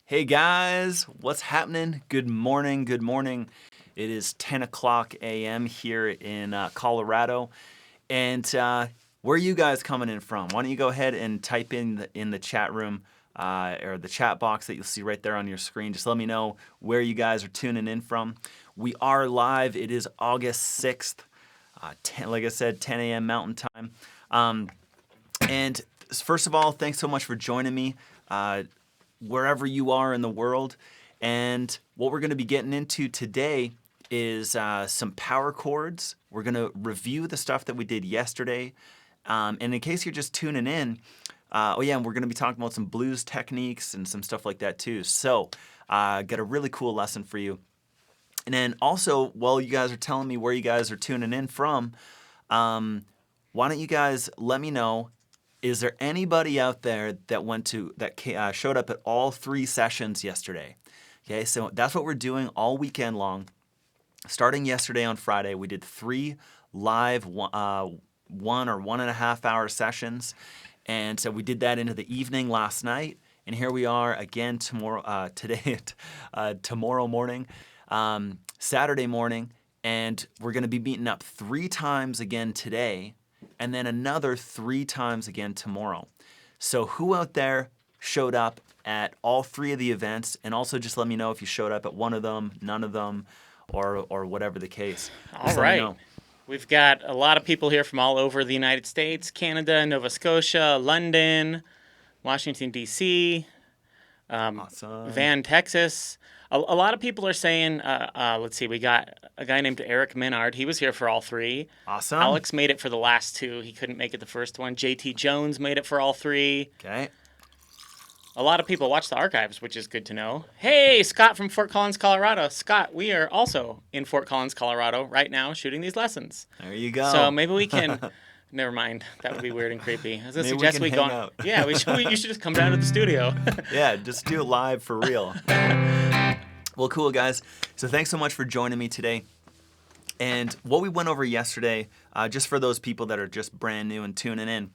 Hey guys, what's happening? Good morning, good morning. It is 10 o'clock a.m. here in Colorado. And where are you guys coming in from? Why don't you go ahead and type in the chat room or the chat box that you'll see right there on your screen. Just let me know where you guys are tuning in from. We are live. It is August 6th, like I said, 10 a.m. Mountain Time. And first of all, thanks so much for joining me. Wherever you are in the world. And what we're going to be getting into today is some power chords. We're going to review the stuff that we did yesterday. And in case you're just tuning in, and we're going to be talking about some blues techniques and some stuff like that too. So, got a really cool lesson for you. And then also, while you guys are telling me where you guys are tuning in from, why don't you guys let me know, is there anybody out there that showed up at all 3 sessions yesterday? Okay, so that's what we're doing all weekend long. Starting yesterday on Friday, we did 3 live 1 or 1.5 hour sessions. And so we did that into the evening last night. And here we are again tomorrow morning, Saturday morning. And we're going to be meeting up 3 times again today, and then another 3 times again tomorrow. So who out there showed up at all 3 of the events? And also just let me know if you showed up at one of them, none of them, or whatever the case. All right. We've got a lot of people here from all over the United States, Canada, Nova Scotia, London, Washington, D.C., Awesome. Van, Texas. A lot of people are saying, let's see, we got a guy named Eric Minard. He was here for all 3. Awesome. Alex made it for the last 2. He couldn't make it the first one. JT Jones made it for all 3. Okay. A lot of people watch the archives, which is good to know. Hey, Scott from Fort Collins, Colorado. Scott, we are also in Fort Collins, Colorado right now shooting these lessons. There you go. So maybe we can... Never mind. That would be weird and creepy. I was gonna suggest we go. Out. Yeah, you should just come down to the studio. Yeah, just do it live for real. Well, cool, guys. So thanks so much for joining me today. And what we went over yesterday, just for those people that are just brand new and tuning in.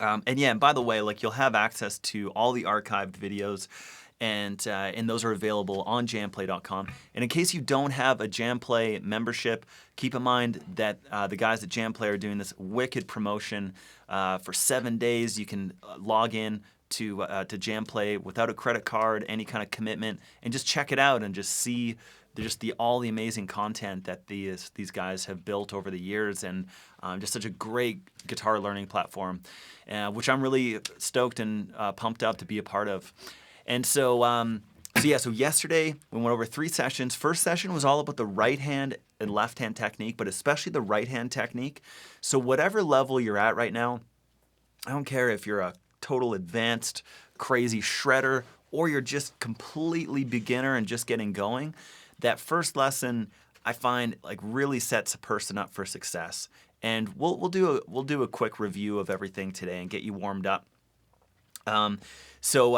And by the way, like, you'll have access to all the archived videos, and those are available on jamplay.com. And in case you don't have a Jamplay membership, keep in mind that the guys at Jamplay are doing this wicked promotion for 7 days. You can log in to Jamplay without a credit card, any kind of commitment, and just check it out and just see all the amazing content that these guys have built over the years, and just such a great guitar learning platform, which I'm really stoked and pumped up to be a part of. And so yesterday we went over 3 sessions. First session was all about the right hand and left hand technique, but especially the right hand technique. So whatever level you're at right now, I don't care if you're a total advanced, crazy shredder, or you're just completely beginner and just getting going, that first lesson I find like really sets a person up for success. And we'll do a quick review of everything today and get you warmed up. So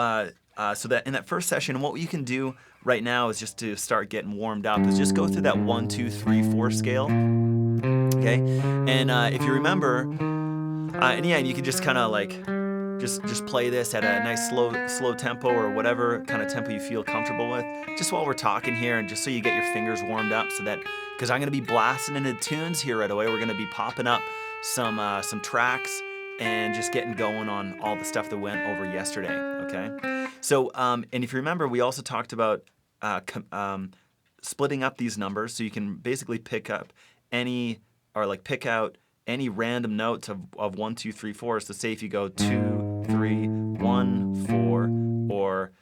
that in that first session, what you can do right now is just to start getting warmed up is just go through that 1, 2, 3, 4 scale. Okay, and if you remember, you can just kind of like just play this at a nice slow tempo or whatever kind of tempo you feel comfortable with, just while we're talking here, and just so you get your fingers warmed up, so that, because I'm going to be blasting into tunes here right away. We're going to be popping up some tracks and just getting going on all the stuff that went over yesterday, okay? So, and if you remember, we also talked about splitting up these numbers, so you can basically pick out any random notes of 1, 2, 3, 4. So say if you go 2, 3, 1, 4, or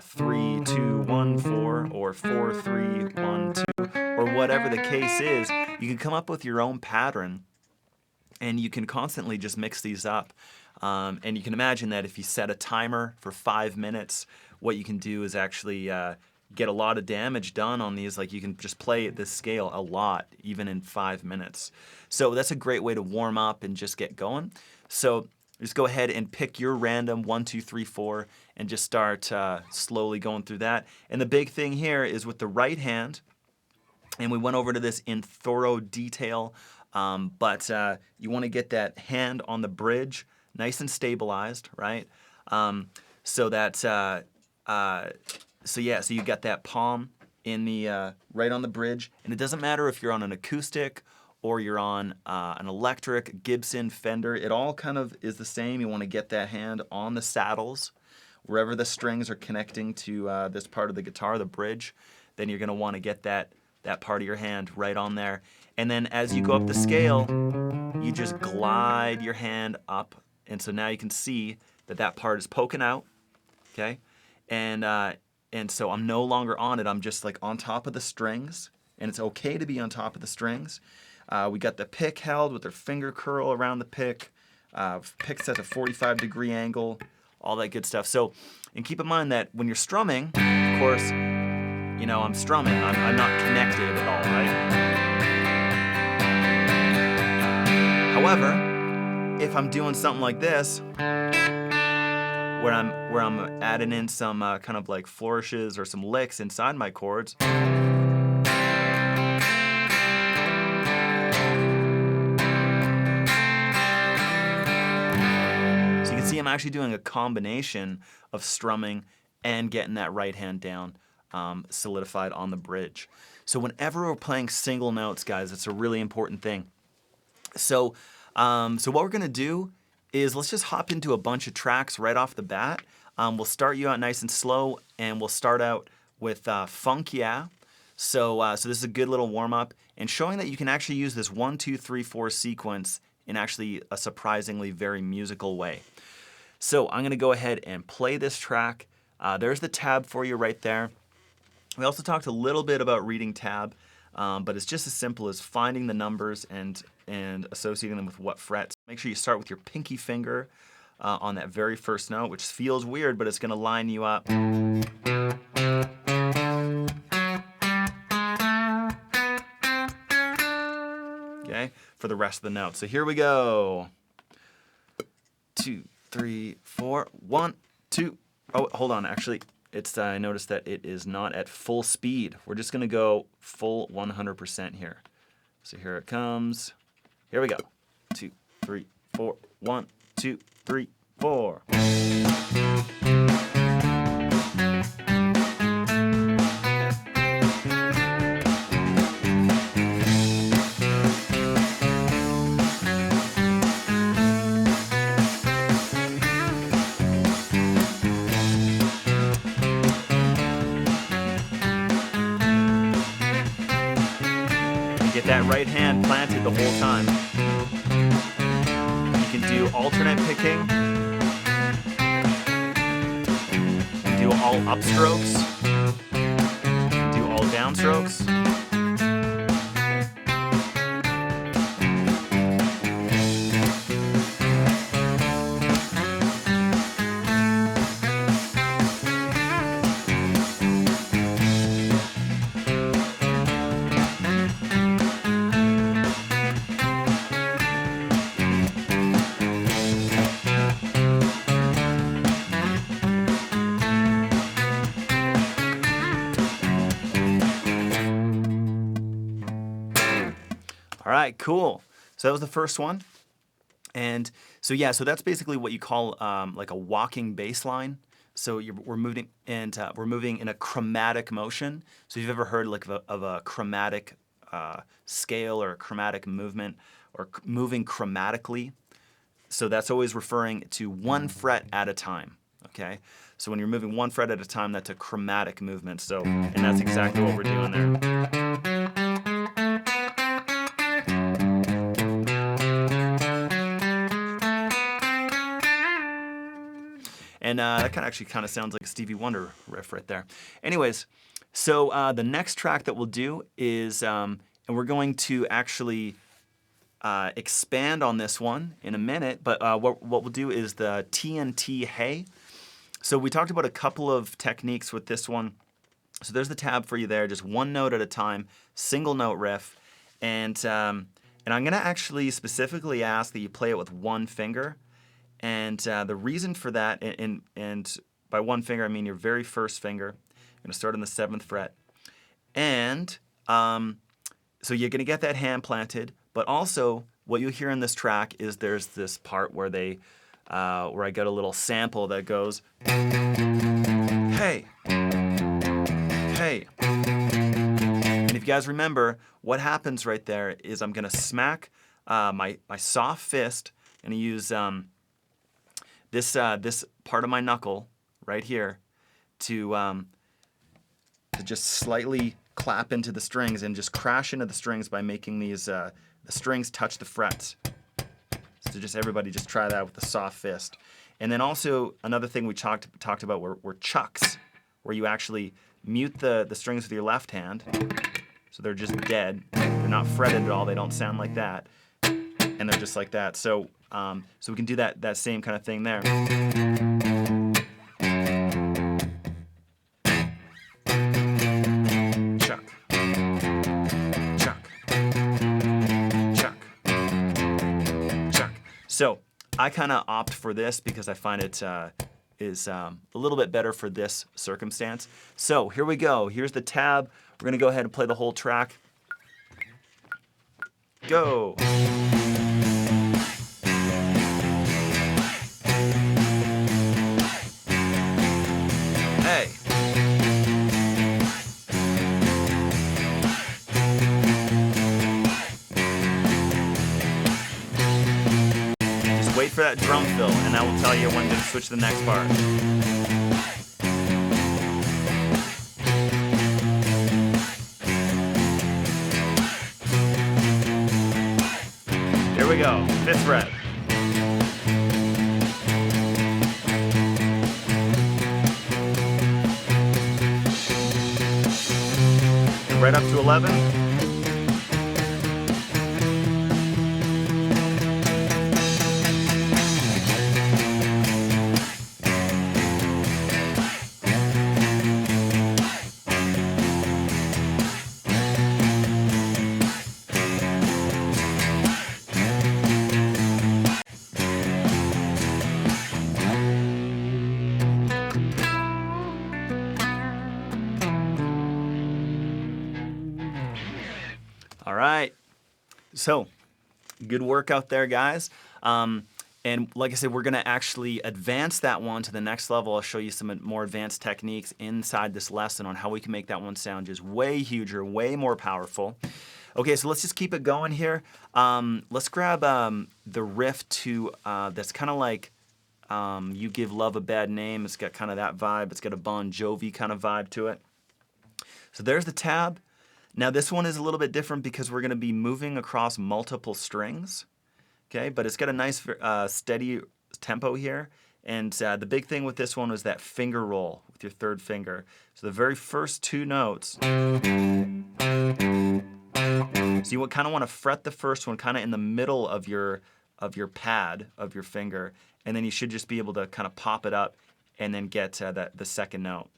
3, 2, 1, 4, or 4, 3, 1, 2, or whatever the case is, you can come up with your own pattern, and you can constantly just mix these up. And you can imagine that if you set a timer for 5 minutes, what you can do is actually get a lot of damage done on these. Like, you can just play at this scale a lot, even in 5 minutes. So that's a great way to warm up and just get going. So just go ahead and pick your random 1, 2, 3, 4, and just start slowly going through that. And the big thing here is with the right hand, and we went over to this in thorough detail, but you want to get that hand on the bridge nice and stabilized, right? So that so you got that palm in the right on the bridge, and it doesn't matter if you're on an acoustic or you're on an electric, Gibson, Fender. It all kind of is the same. You want to get that hand on the saddles, wherever the strings are connecting to this part of the guitar, the bridge. Then you're going to want to get that part of your hand right on there. And then as you go up the scale, you just glide your hand up, and so now you can see that part is poking out, okay? And so I'm no longer on it. I'm just like on top of the strings, and it's okay to be on top of the strings. We got the pick held with their finger curl around the pick. Pick set a 45-degree angle, all that good stuff. So, and keep in mind that when you're strumming, of course, I'm strumming. I'm not connected at all, right? However, if I'm doing something like this, where I'm adding in some kind of like flourishes or some licks inside my chords, so you can see I'm actually doing a combination of strumming and getting that right hand down solidified on the bridge. So whenever we're playing single notes, guys, it's a really important thing. So what we're gonna do is let's just hop into a bunch of tracks right off the bat. We'll start you out nice and slow, and we'll start out with Funk Yeah. So this is a good little warm up, and showing that you can actually use this 1, 2, 3, 4 sequence in actually a surprisingly very musical way. So I'm gonna go ahead and play this track. There's the tab for you right there. We also talked a little bit about reading tab, but it's just as simple as finding the numbers and associating them with what frets. Make sure you start with your pinky finger on that very first note, which feels weird, but it's going to line you up. Okay, for the rest of the notes. So here we go. 2, 3, 4. 1, 2. Oh, hold on. Actually, I noticed that it is not at full speed. We're just going to go full 100% here. So here it comes. Here we go. 2, 3, 4. 1, 2, 3, 4. Get that right hand planted the whole time. You can do alternate picking. Do all upstrokes. Do all downstrokes. All right, cool. So that was the first one. And so that's basically what you call like a walking bass line. So we're moving in a chromatic motion. So if you've ever heard like of a chromatic scale or a chromatic movement or moving chromatically, so that's always referring to one fret at a time. Okay, so when you're moving one fret at a time, that's a chromatic movement. So, and that's exactly what we're doing there. And that actually kind of sounds like a Stevie Wonder riff right there. Anyways, so the next track that we'll do is, and we're going to actually expand on this one in a minute, but what we'll do is the TNT Hey. So we talked about a couple of techniques with this one. So there's the tab for you there, just one note at a time, single note riff. And I'm gonna actually specifically ask that you play it with one finger. And the reason for that, and by one finger I mean your very first finger. You're gonna start on the 7th fret. And so you're gonna get that hand planted, but also what you'll hear in this track is there's this part where I got a little sample that goes hey, hey. And if you guys remember, what happens right there is I'm gonna smack my soft fist, and use this part of my knuckle right here to just slightly clap into the strings and just crash into the strings by making these the strings touch the frets. So just everybody just try that with the soft fist. And then also another thing we talked about were chucks, where you actually mute the strings with your left hand, so they're just dead. They're not fretted at all. They don't sound like that, and they're just like that. So so we can do that same kind of thing there. Chuck, chuck, chuck, chuck. So I kind of opt for this because I find it is a little bit better for this circumstance. So here we go. Here's the tab. We're gonna go ahead and play the whole track. Go. Hey. Just wait for that drum fill, and that will tell you when to switch to the next part. Here we go, 5th fret. And right up to 11. All right, so good work out there, guys. And like I said, we're gonna actually advance that one to the next level. I'll show you some more advanced techniques inside this lesson on how we can make that one sound just way huger, way more powerful. Okay, so let's just keep it going here. Let's grab the riff to that's kind of like You Give Love a Bad Name. It's got kind of that vibe. It's got a Bon Jovi kind of vibe to it. So there's the tab. Now this one is a little bit different because we're going to be moving across multiple strings, okay? But it's got a nice steady tempo here. And the big thing with this one was that finger roll with your 3rd finger. So the very first 2 notes. So you kind of want to fret the first one kind of in the middle of your pad of your finger, and then you should just be able to kind of pop it up and then get the 2nd note.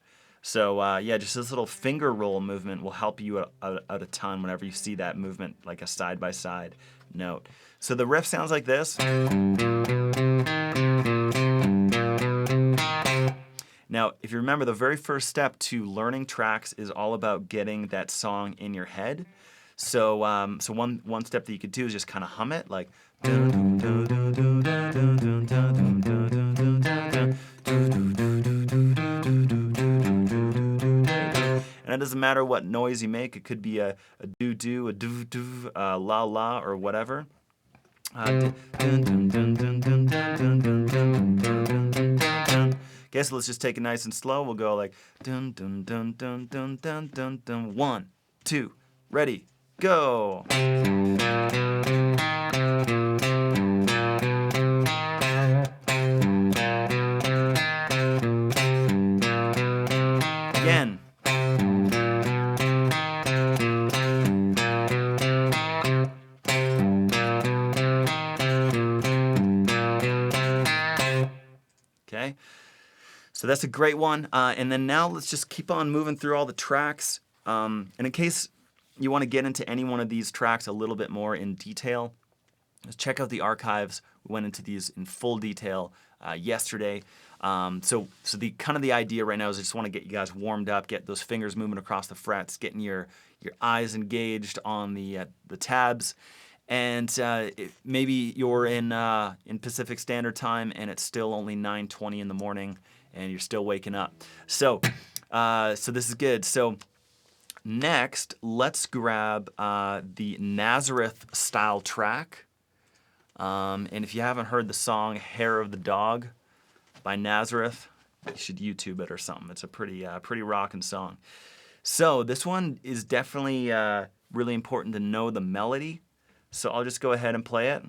So yeah, just this little finger roll movement will help you out a ton whenever you see that movement, like a side-by-side note. So the riff sounds like this. Now, if you remember, the very first step to learning tracks is all about getting that song in your head. So one step that you could do is just kind of hum it, like. And it doesn't matter what noise you make. It could be a do-do, a do-do, a la-la, or whatever. Okay, so let's just take it nice and slow. We'll go like dun dun dun dun dun dun dun dun. 1, 2, ready, go. Again. Okay, so that's a great one. And then now let's just keep on moving through all the tracks. And in case you want to get into any one of these tracks a little bit more in detail, just check out the archives. We went into these in full detail yesterday. So the kind of the idea right now is I just want to get you guys warmed up, get those fingers moving across the frets, getting your eyes engaged on the tabs. And maybe you're in Pacific Standard Time and it's still only 9:20 in the morning, and you're still waking up. So this is good. So next, let's grab the Nazareth style track. And if you haven't heard the song "Hair of the Dog" by Nazareth, you should YouTube it or something. It's a pretty rocking song. So this one is definitely really important to know the melody. So I'll just go ahead and play it.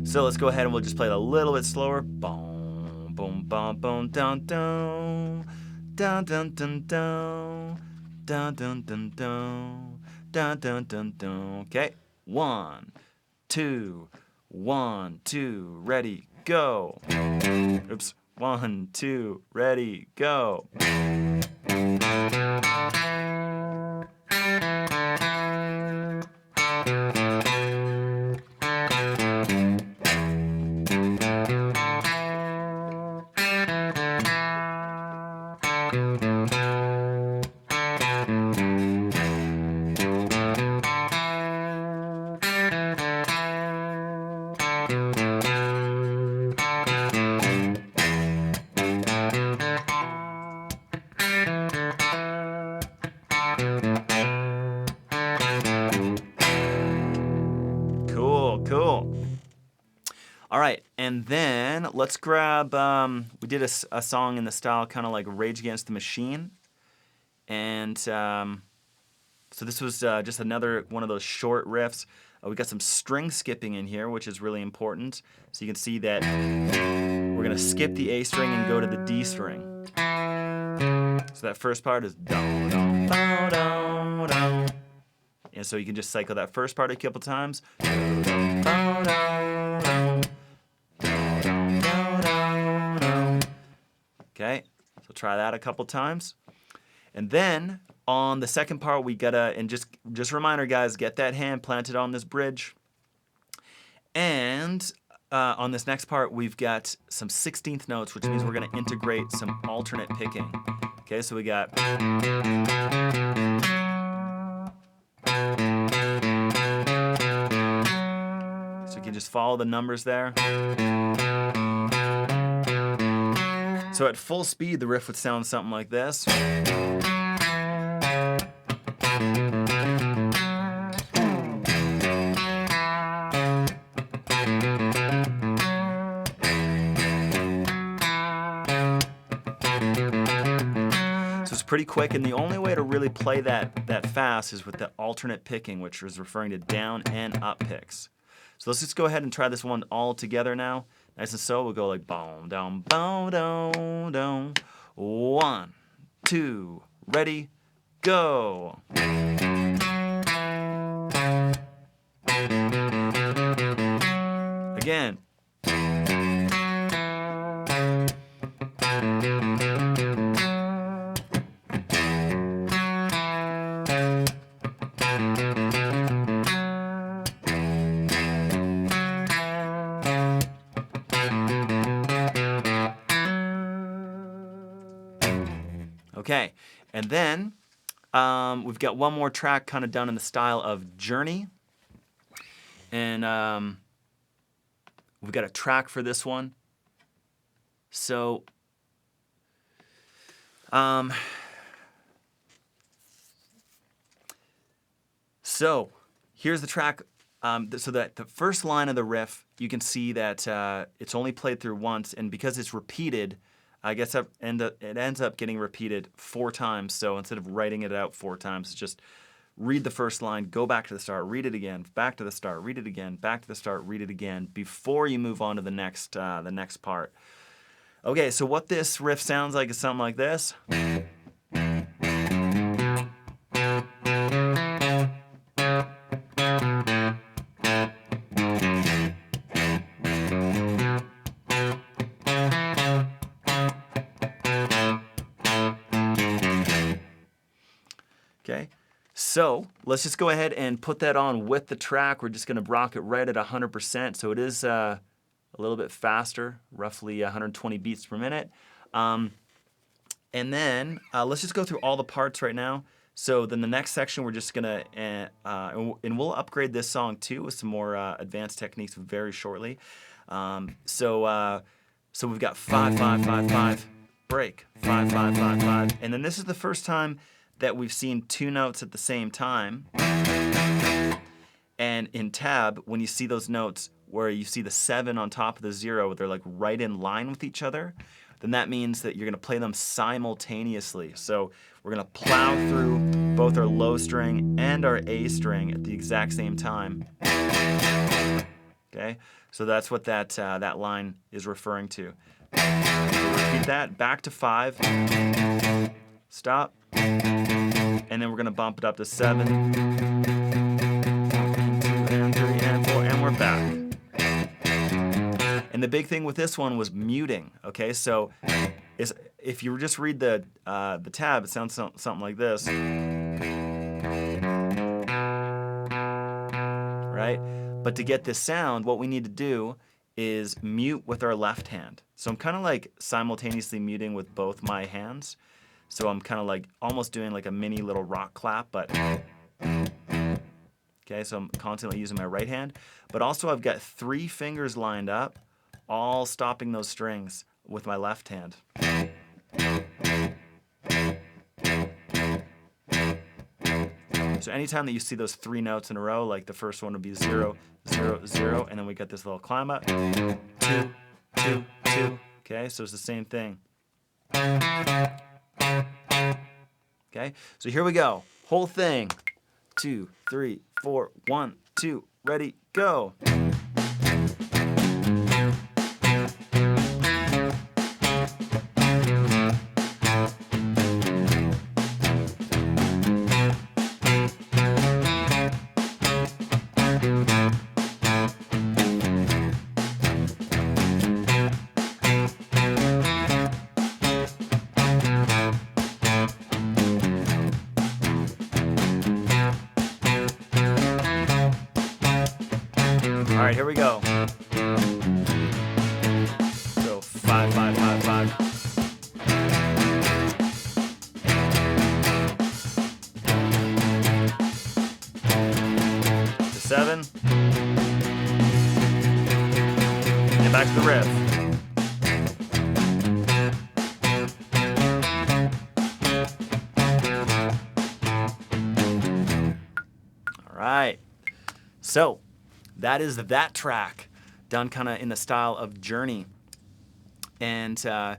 So let's go ahead and we'll just play it a little bit slower. Boom, boom, boom, boom, dun, dun, dun, dun, dun, dun, dun, dun, dun, dun, dun, dun, dun, dun. Okay, 1, 2, 1, 2, ready, go. Oops, 1, 2, ready, go. Cool. All right, and then let's grab, we did a song in the style kind of like Rage Against the Machine. And so this was just another one of those short riffs. We got some string skipping in here, which is really important. So you can see that we're going to skip the A string and go to the D string. So that first part is do, do, do, do, do. And so you can just cycle that first part a couple times. Okay, so try that a couple times. And then on the second part, we gotta, and just a reminder, guys, get that hand planted on this bridge. And on this next part, we've got some 16th notes, which means we're gonna integrate some alternate picking. Okay, so we got. So you can just follow the numbers there. So at full speed, the riff would sound something like this. Pretty quick, and the only way to really play that fast is with the alternate picking, which is referring to down and up picks. So let's just go ahead and try this one all together now. Nice and slow. We'll go like boom, down, boom, down, down. 1, 2, ready, go. Again. Okay, and then we've got one more track kind of done in the style of Journey. And we've got a track for this one. So, here's the track. So that the first line of the riff, you can see that it's only played through once, and because it's repeated, I guess it ends up getting repeated 4 times. So instead of writing it out 4 times, it's just read the first line, go back to the start, read it again, back to the start, read it again, back to the start, read it again, before you move on to the next part. Okay, so what this riff sounds like is something like this. So let's just go ahead and put that on with the track. We're just going to rock it right at 100%. So it is a little bit faster, roughly 120 beats per minute. And then let's just go through all the parts right now. So then the next section, we're just gonna, and we'll upgrade this song too with some more advanced techniques very shortly. So we've got 5, 5, 5, 5, break, 5, 5, 5, 5, and then this is the first time that we've seen two notes at the same time. And in tab, when you see those notes where you see the 7 on top of the 0, they're like right in line with each other, then that means that you're gonna play them simultaneously. So we're gonna plow through both our low string and our A string at the exact same time. Okay, so that's what that line is referring to. Repeat that, back to 5, stop, and then we're gonna bump it up to 7, 2 and 3 and 4, and we're back. And the big thing with this one was muting. Okay, so if you just read the tab, it sounds something like this, right? But to get this sound, what we need to do is mute with our left hand. So I'm kind of like simultaneously muting with both my hands. So I'm kind of like almost doing like a mini little rock clap, but okay, so I'm constantly using my right hand. But also I've got 3 fingers lined up, all stopping those strings with my left hand. So anytime that you see those 3 notes in a row, like the first one would be 0, 0, 0, and then we got this little climb up, 2, 2, 2. Okay, so it's the same thing. Okay, so here we go. Whole thing. 2, 3, 4, 1, 2, ready, go. All right, here we go. So 5, 5, 5, 5. To 7. And back to the riff. All right. So that is that track, done kind of in the style of Journey. And so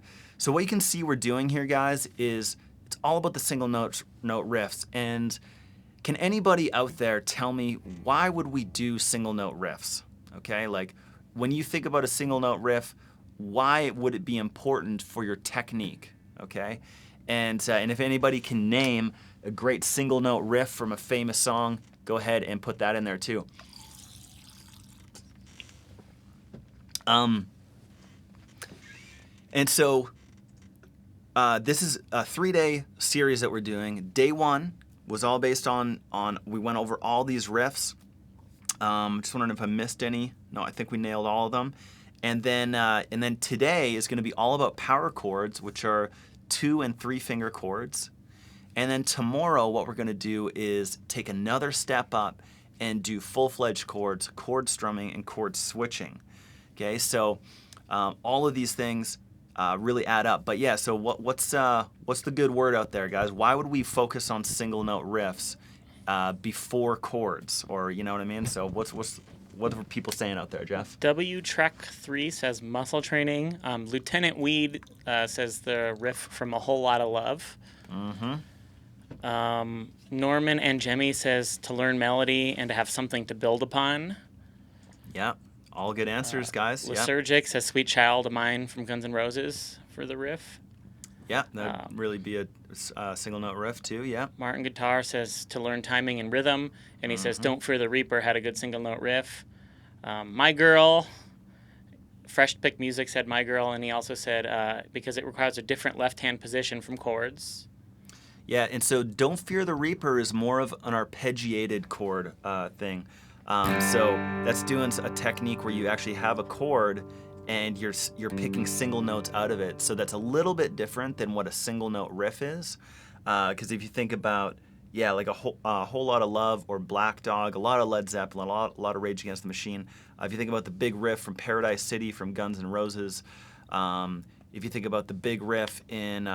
what you can see we're doing here, guys, is it's all about the single note riffs. And can anybody out there tell me why would we do single note riffs? Okay, like when you think about a single note riff, why would it be important for your technique? Okay, and if anybody can name a great single note riff from a famous song, go ahead and put that in there too. And so this is a 3-day series that we're doing. Day 1 was all based on we went over all these riffs. Just wondering if I missed any. No, I think we nailed all of them. And then today is going to be all about power chords, which are 2 and 3 finger chords. And then tomorrow, what we're going to do is take another step up and do full-fledged chords, chord strumming, and chord switching. Okay, so all of these things really add up. But yeah, so what's the good word out there, guys? Why would we focus on single note riffs before chords, or you know what I mean? So what are people saying out there, Jeff? W Trek 3 says muscle training. Lieutenant Weed says the riff from A Whole Lot of Love. Mm-hmm. Norman and Jemmy says to learn melody and to have something to build upon. Yeah. All good answers, guys. Lysergic says Sweet Child of Mine from Guns N' Roses for the riff. Yeah, that'd really be a single note riff too, yeah. Martin Guitar says to learn timing and rhythm, and he says Don't Fear the Reaper had a good single note riff. My Girl, Fresh Pick Music said My Girl, and he also said because it requires a different left-hand position from chords. Yeah, and so Don't Fear the Reaper is more of an arpeggiated chord thing. So that's doing a technique where you actually have a chord and you're picking single notes out of it. So that's a little bit different than what a single note riff is. Because if you think about, yeah, like a whole lot of love or Black Dog, a lot of Led Zeppelin, a lot of Rage Against the Machine. If you think about the big riff from Paradise City from Guns N' Roses, if you think about the big riff in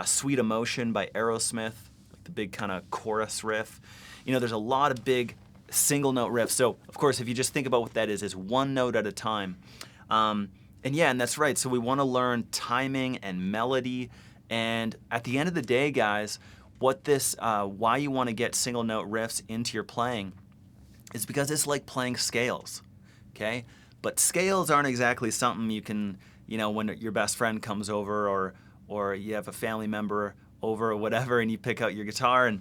Sweet Emotion by Aerosmith, like the big kind of chorus riff. There's a lot of big single note riffs. So, of course, if you just think about what that is one note at a time. And that's right. So we want to learn timing and melody. And at the end of the day, guys, why you want to get single note riffs into your playing is because it's like playing scales, okay? But scales aren't exactly something you can, when your best friend comes over or you have a family member over or whatever, and you pick out your guitar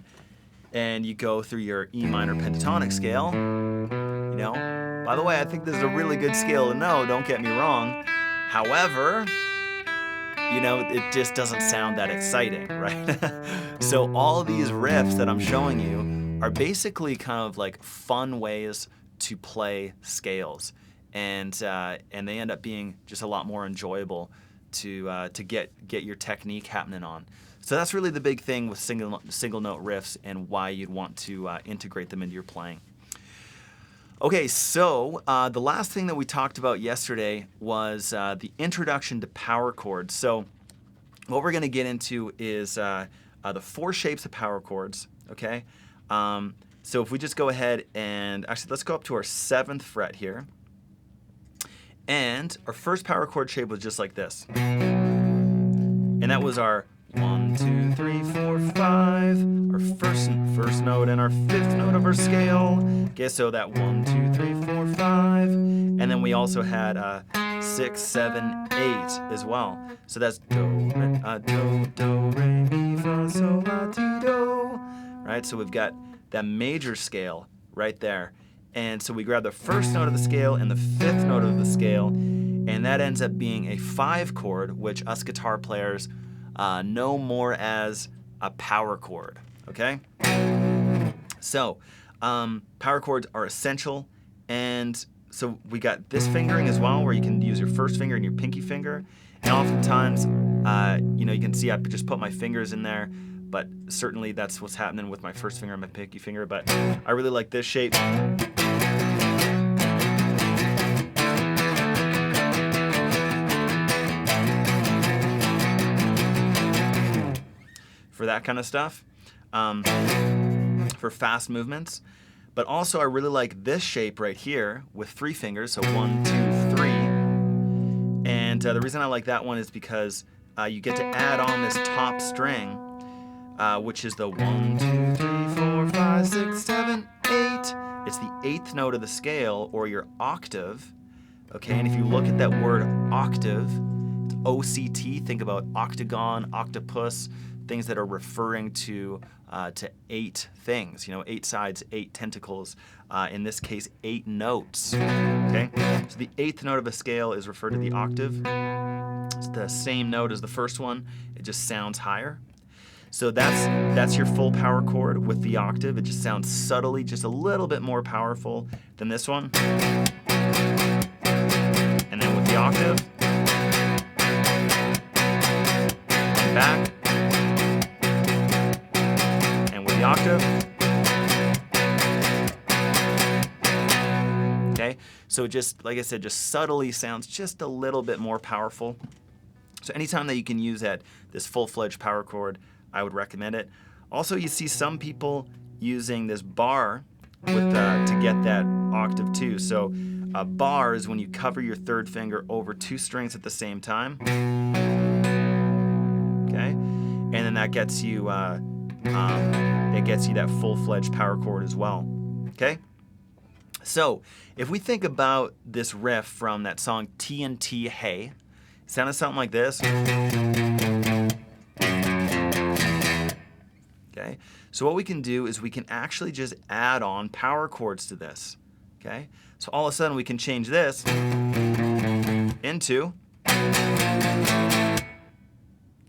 and you go through your E minor pentatonic scale. By the way, I think this is a really good scale to know, don't get me wrong. However, it just doesn't sound that exciting, right? So all these riffs that I'm showing you are basically kind of like fun ways to play scales. And they end up being just a lot more enjoyable to get your technique happening on. So that's really the big thing with single note riffs and why you'd want to integrate them into your playing. Okay, so the last thing that we talked about yesterday was the introduction to power chords. So what we're going to get into is the 4 shapes of power chords. Okay, so if we just go ahead and actually let's go up to our 7th fret here. And our first power chord shape was just like this. And that was our 1, 2, 3, 4, 5. Our first note and our 5th note of our scale. Okay, so that 1, 2, 3, 4, 5. And then we also had 6, 7, 8 as well. So that's do, re, mi, fa, sol, la, ti, do. Right, so we've got that major scale right there. And so we grab the first note of the scale and the 5th note of the scale, and that ends up being a 5 chord, which us guitar players know more as a power chord, okay? So power chords are essential, and so we got this fingering as well, where you can use your first finger and your pinky finger, and oftentimes, you can see I just put my fingers in there, but certainly that's what's happening with my first finger and my pinky finger, but I really like this shape. For that kind of stuff, for fast movements. But also I really like this shape right here with 3 fingers, so 1, 2, 3. And the reason I like that one is because you get to add on this top string, which is the 1, 2, 3, 4, 5, 6, 7, 8. It's the 8th note of the scale, or your octave. Okay, and if you look at that word octave, it's OCT, think about octagon, octopus, things that are referring to 8 things, 8 sides, 8 tentacles, in this case 8 notes. Okay, so the 8th note of a scale is referred to the octave. It's the same note as the first one, it just sounds higher. So that's your full power chord with the octave. It just sounds subtly just a little bit more powerful than this one. And then with the octave, and back, and with the octave. Okay, so just like I said, just subtly sounds just a little bit more powerful. So anytime that you can use this full-fledged power chord, I would recommend it. Also, you see some people using this bar with to get that octave too. So a bar is when you cover your 3rd finger over 2 strings at the same time. Okay, and then that gets you that full-fledged power chord as well. Okay, so if we think about this riff from that song TNT Hey, it sounded something like this. Okay, so what we can do is we can actually just add on power chords to this. Okay, so all of a sudden we can change this into,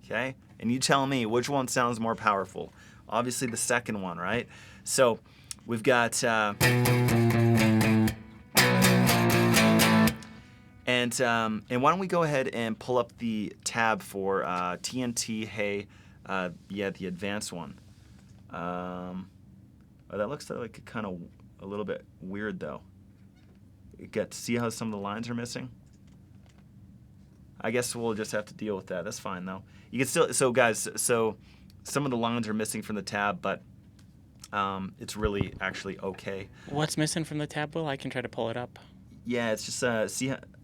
okay, And you tell me which one sounds more powerful. Obviously the second one, right? So we've got... And why don't we go ahead and pull up the tab for TNT, hey, the advanced one. Oh, that looks like kind of a little bit weird though. See how some of the lines are missing? I guess we'll just have to deal with that. That's fine though. You can still, so guys, so some of the lines are missing from the tab, but it's really actually okay. What's missing from the tab, Will? I can try to pull it up. Yeah, it's just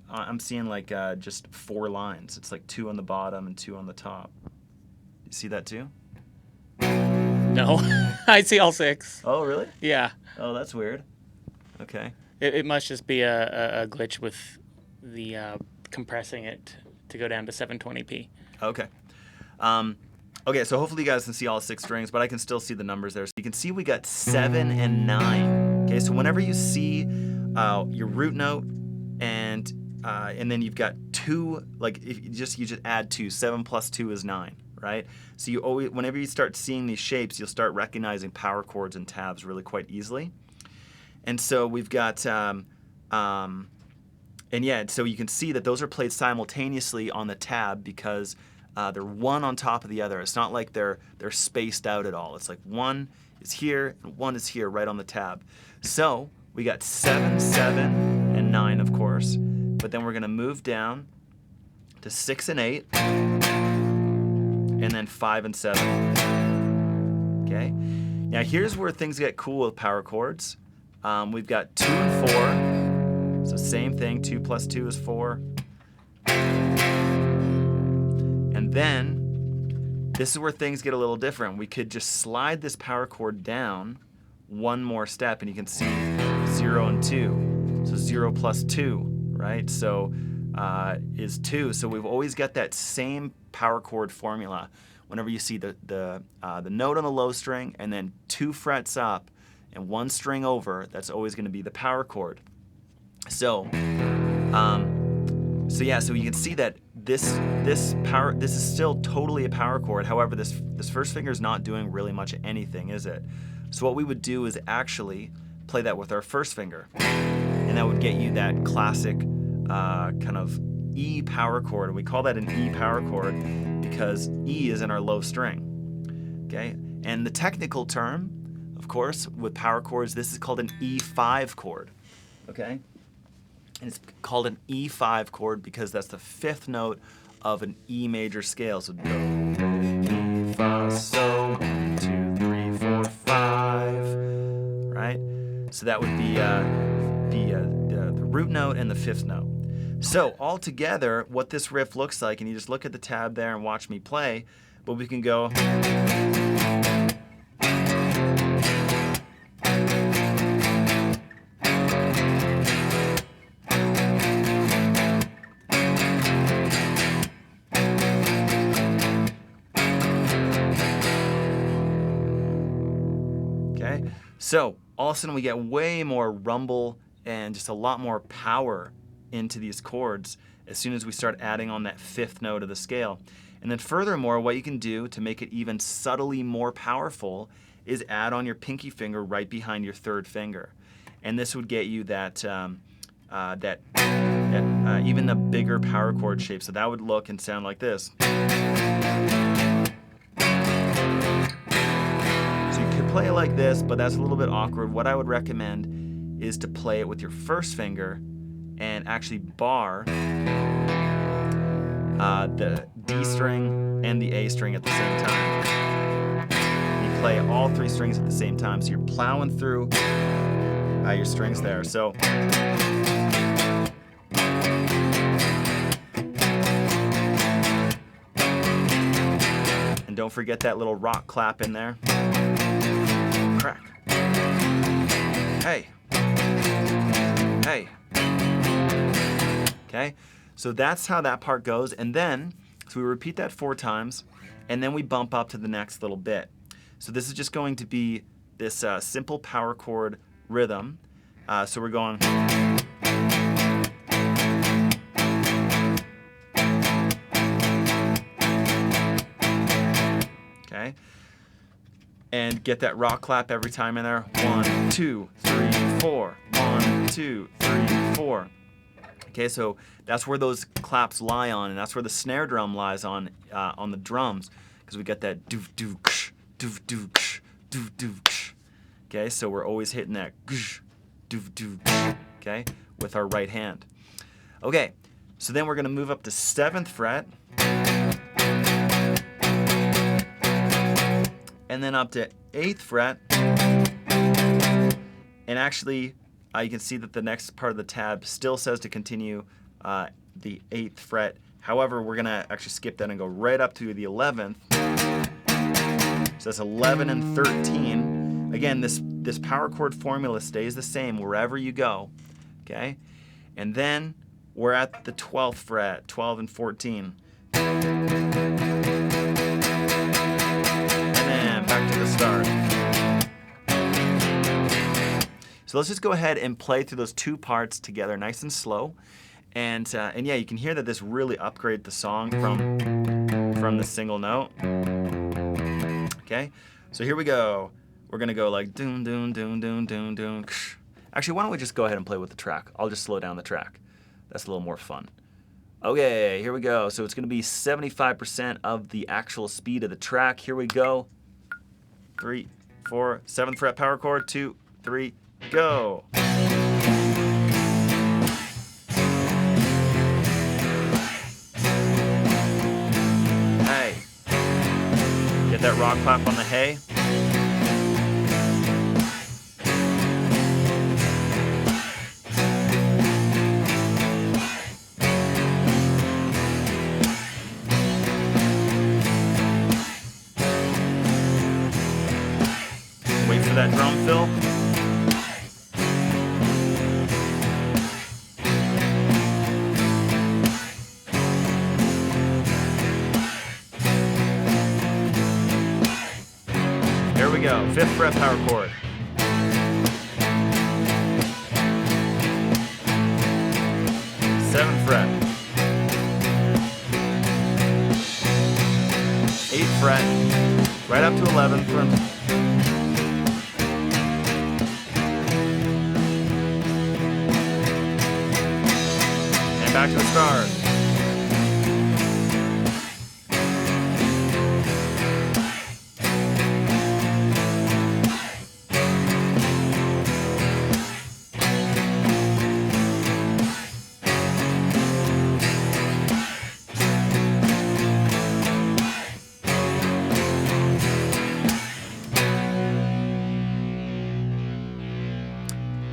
I'm seeing like just 4 lines. It's like 2 on the bottom and 2 on the top. You see that too? No, I see all 6. Oh, really? Yeah. Oh, that's weird. Okay. It must just be a glitch with the compressing it to go down to 720p. Okay. Okay, so hopefully you guys can see all 6 strings, but I can still see the numbers there. So you can see we got 7 and 9. Okay, so whenever you see your root note and then you've got 2, like if you just add 2. 7 plus 2 is 9, right? So you always, whenever you start seeing these shapes, you'll start recognizing power chords and tabs really quite easily. And so we've got, so you can see that those are played simultaneously on the tab because they're one on top of the other. It's not like they're spaced out at all. It's like one is here and one is here right on the tab. So we got 7, 7, and 9, of course. But then we're going to move down to 6 and 8, and then 5 and 7. Okay. Now here's where things get cool with power chords. We've got 2 and 4. So same thing. 2 plus 2 is 4. And then this is where things get a little different. We could just slide this power chord down one more step, and you can see 0 and 2. So 0 plus 2. Right, so is 2. So we've always got that same power chord formula. Whenever you see the note on the low string and then 2 frets up and 1 string over, that's always going to be the power chord. So, so you can see that this is still totally a power chord. However, this first finger is not doing really much anything, is it? So what we would do is actually play that with our first finger. And that would get you that classic kind of E power chord. And we call that an E power chord because E is in our low string. Okay? And the technical term, of course, with power chords, this is called an E5 chord. Okay? And it's called an E5 chord because that's the 5th note of an E major scale. So do, mi, fa, so, 1, 2, 3, 4, 5. Right? So that would be the root note and the 5th note. So all together, what this riff looks like, and you just look at the tab there and watch me play, but we can go. Okay, so all of a sudden we get way more rumble and just a lot more power into these chords as soon as we start adding on that 5th note of the scale. And then furthermore, what you can do to make it even subtly more powerful is add on your pinky finger right behind your 3rd finger. And this would get you that even a bigger power chord shape. So that would look and sound like this. So you could play it like this, but that's a little bit awkward. What I would recommend is to play it with your first finger and actually bar the D string and the A string at the same time. You play all 3 strings at the same time, so you're plowing through your strings there. So and don't forget that little rock clap in there. Crack. Hey. Hey. Okay, so that's how that part goes, and then so we repeat that 4 times, and then we bump up to the next little bit. So this is just going to be this simple power chord rhythm. So we're going. and get that rock clap every time in there. 1, 2, 3, 4. 1, 2, 3, 4. Okay, so that's where those claps lie on, and that's where the snare drum lies on the drums, because we get that doof doof ksh, doof doof ksh, doof doof ksh. Okay, so we're always hitting that ksh, doof doof ksh, okay, with our right hand. Okay, so then we're going to move up to 7th fret, and then up to 8th fret, and actually you can see that the next part of the tab still says to continue the 8th fret. However, we're going to actually skip that and go right up to the 11th. So that's 11 and 13. Again, this power chord formula stays the same wherever you go. Okay? And then we're at the 12th fret, 12 and 14. And then back to the start. So let's just go ahead and play through those two parts together, nice and slow. And yeah, you can hear that this really upgrades the song from the single note. Okay, so here we go. We're gonna go like doon doon doon doon doon doon. Actually, why don't we just go ahead and play with the track? I'll just slow down the track. That's a little more fun. Okay, here we go. So it's gonna be 75% of the actual speed of the track. Here we go. 3, 4, 7th fret power chord. 2, 3. Go. Hey. Get that rock clap on the hey. Wait for that drum fill. Here we go, 5th fret power chord. Seventh fret. 8th fret, right up to 11th fret. And back to the start.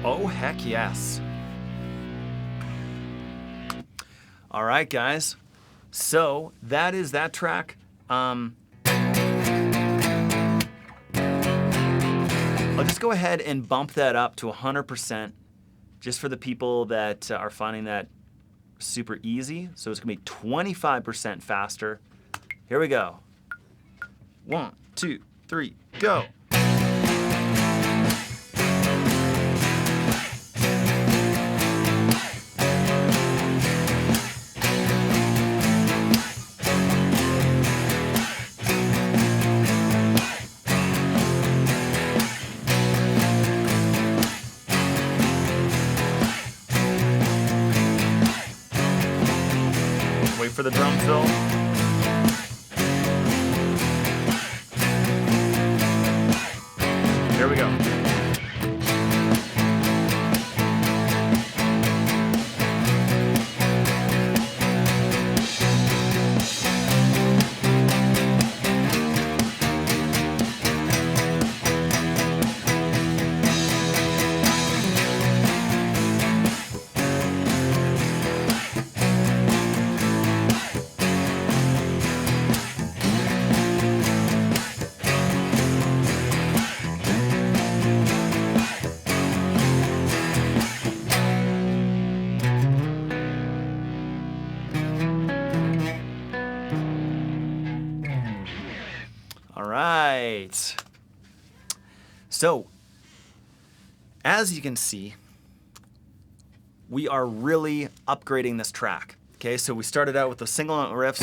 Oh, heck yes. All right, guys. So that is that track. I'll just go ahead and bump that up to 100% just for the people that are finding that super easy. So it's going to be 25% faster. Here we go. 1, 2, 3, go. Wait for the drum fill. Here we go. All right. So, as you can see, we are really upgrading this track. Okay, so we started out with the single note riffs,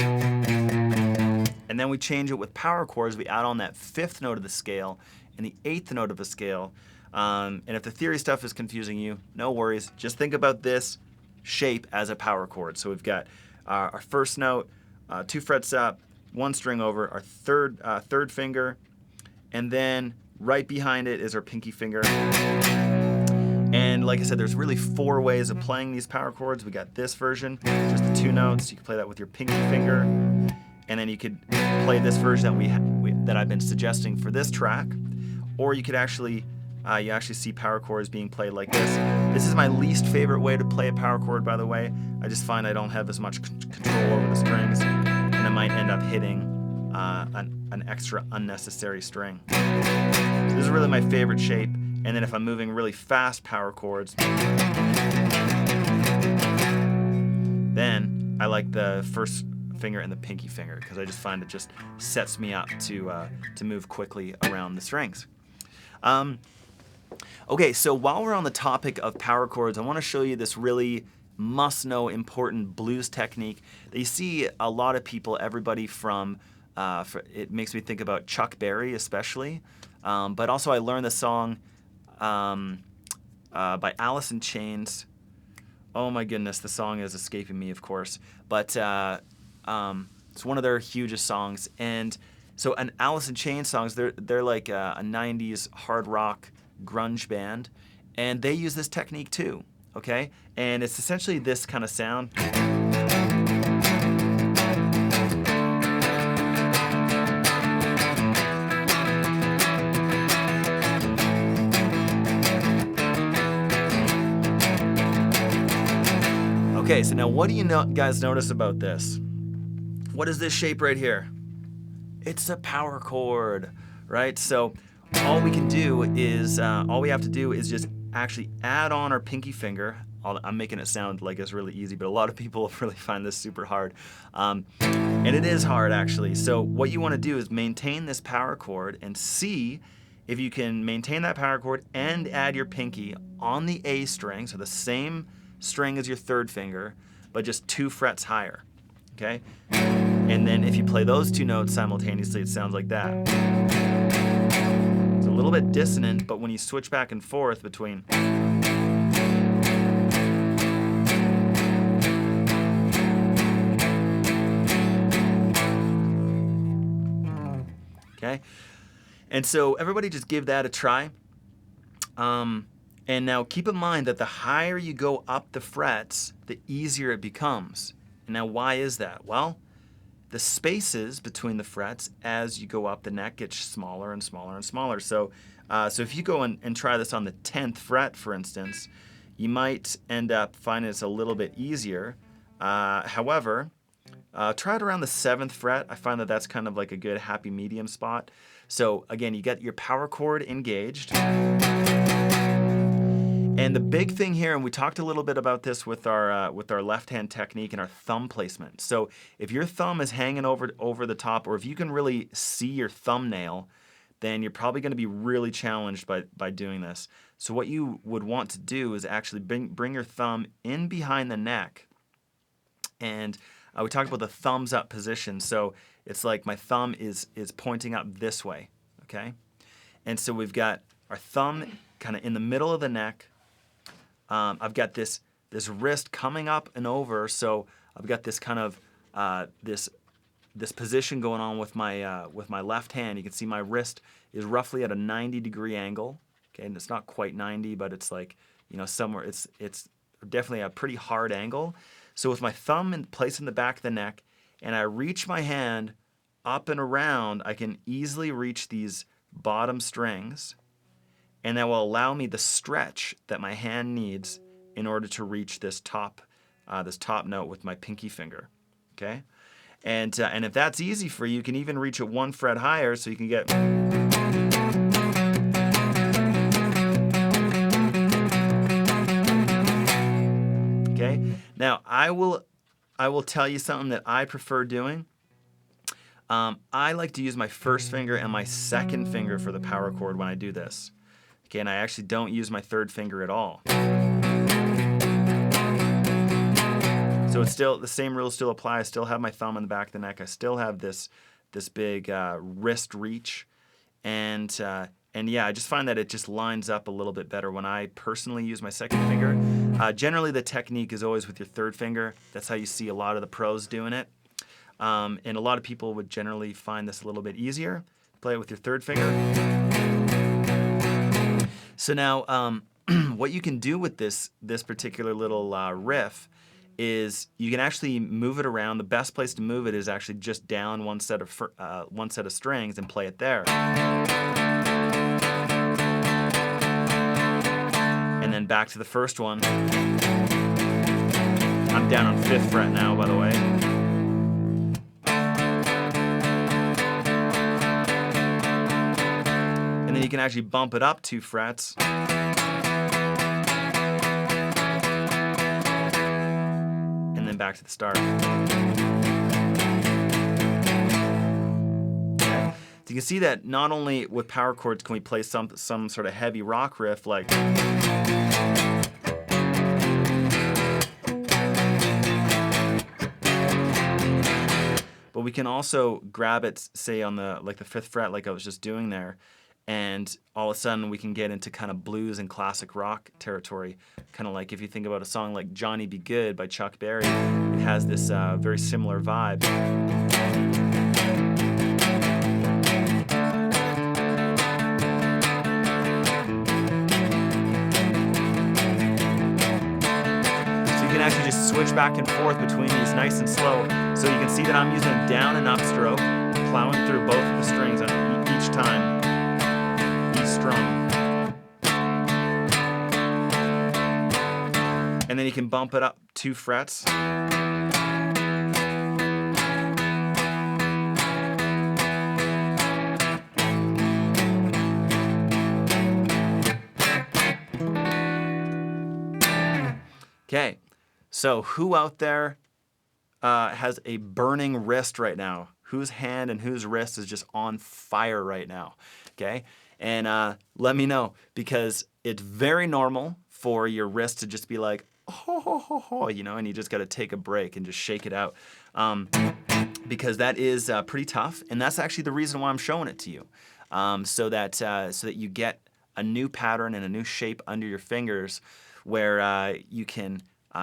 And then we change it with power chords. We add on that 5th note of the scale and the 8th note of the scale. And if the theory stuff is confusing you, no worries. Just think about this shape as a power chord. So we've got our first note, 2 frets up, 1 string over, our third finger, and then right behind it is our pinky finger. And like I said, there's really 4 ways of playing these power chords. We got this version, just the 2 notes. You can play that with your pinky finger, and then you could play this version that I've been suggesting for this track, or you could actually you actually see power chords being played like this. This is my least favorite way to play a power chord, by the way. I just find I don't have as much control over the strings, and I might end up hitting an extra unnecessary string. So this is really my favorite shape. And then if I'm moving really fast power chords, then I like the first finger and the pinky finger, because I just find it just sets me up to move quickly around the strings. Okay, so while we're on the topic of power chords, I want to show you this really must-know important blues technique that you see a lot of people, everybody from, it makes me think about Chuck Berry especially, but also I learned the song by Alice in Chains. Oh my goodness, the song is escaping me, of course, but it's one of their hugest songs. And so an Alice in Chains songs, they're like a 90s hard rock grunge band, and they use this technique too, okay? And it's essentially this kind of sound. Okay, so now what do you guys notice about this? What is this shape right here? It's a power chord, right? So all we have to do is just actually add on our pinky finger. I'm making it sound like it's really easy, but a lot of people really find this super hard. And it is hard, actually. So what you want to do is maintain this power chord and see if you can maintain that power chord and add your pinky on the A string, so the same string as your 3rd finger, but just 2 frets higher, okay? And then if you play those 2 notes simultaneously, it sounds like that. It's a little bit dissonant, but when you switch back and forth between, okay? And so everybody just give that a try. And now keep in mind that the higher you go up the frets, the easier it becomes. And now why is that? Well, the spaces between the frets as you go up the neck get smaller and smaller and smaller. So if you go and try this on the 10th fret, for instance, you might end up finding it's a little bit easier. However, try it around the 7th fret. I find that that's kind of like a good happy medium spot. So again, you get your power chord engaged. And the big thing here, and we talked a little bit about this with our left-hand technique and our thumb placement. So if your thumb is hanging over the top, or if you can really see your thumbnail, then you're probably going to be really challenged by doing this. So what you would want to do is actually bring your thumb in behind the neck. And we talked about the thumbs up position. So it's like my thumb is pointing up this way, okay? And so we've got our thumb kind of in the middle of the neck. I've got this wrist coming up and over, so I've got this kind of this position going on with my left hand. You can see my wrist is roughly at a 90-degree angle. Okay, and it's not quite 90, but it's like, somewhere it's definitely a pretty hard angle. So with my thumb in place in the back of the neck, and I reach my hand up and around, I can easily reach these bottom strings. And that will allow me the stretch that my hand needs in order to reach this top note with my pinky finger, okay? And if that's easy for you, you can even reach it 1 fret higher, so you can get. Okay. Now I will tell you something that I prefer doing. I like to use my 1st finger and my 2nd finger for the power chord when I do this. Okay, and I actually don't use my 3rd finger at all. So it's still, the same rules still apply. I still have my thumb in the back of the neck. I still have this wrist reach, and yeah, I just find that it just lines up a little bit better when I personally use my second finger. Generally, the technique is always with your third finger. That's how you see a lot of the pros doing it. And a lot of people would generally find this a little bit easier. Play it with your third finger. So now, what you can do with this particular little riff is you can actually move it around. The best place to move it is actually just down one set of strings and play it there. And then back to the first one. I'm down on 5th fret now, by the way. And then you can actually bump it up 2 frets. And then back to the start. Okay. So you can see that not only with power chords can we play some sort of heavy rock riff like, but we can also grab it, say on the 5th fret, like I was just doing there, and all of a sudden we can get into kind of blues and classic rock territory. Kind of like if you think about a song like Johnny Be Good by Chuck Berry, it has this very similar vibe. Actually just switch back and forth between these nice and slow. So you can see that I'm using a down and up stroke, plowing through both of the strings on each time, each strum. And then you can bump it up 2 frets. Okay. So who out there has a burning wrist right now? Whose hand and whose wrist is just on fire right now? Okay, and let me know, because it's very normal for your wrist to just be like, oh, you know, and you just got to take a break and just shake it out, because that is pretty tough, and that's actually the reason why I'm showing it to you, so that you get a new pattern and a new shape under your fingers, where you can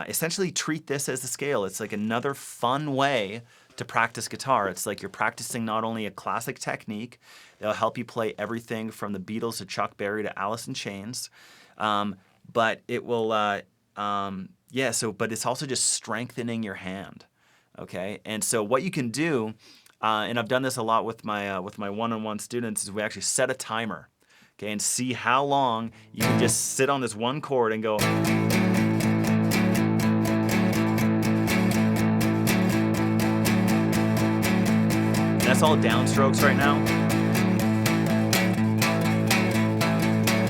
essentially treat this as a scale. It's like another fun way to practice guitar. It's like you're practicing not only a classic technique that'll help you play everything from the Beatles to Chuck Berry to Alice in Chains, but it will, but it's also just strengthening your hand. Okay, and so what you can do, and I've done this a lot with my one-on-one students, is we actually set a timer. Okay, and see how long you can just sit on this one chord and go. That's all downstrokes right now.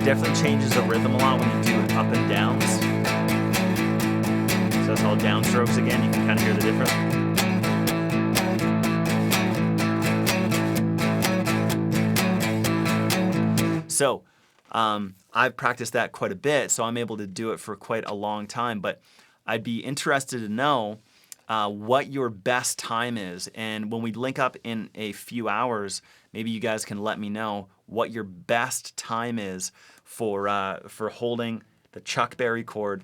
Definitely changes the rhythm a lot when you do up and downs. So that's all downstrokes again. You can kind of hear the difference. So I've practiced that quite a bit, so I'm able to do it for quite a long time. But I'd be interested to know what your best time is. And when we link up in a few hours, maybe you guys can let me know what your best time is for holding the Chuck Berry chord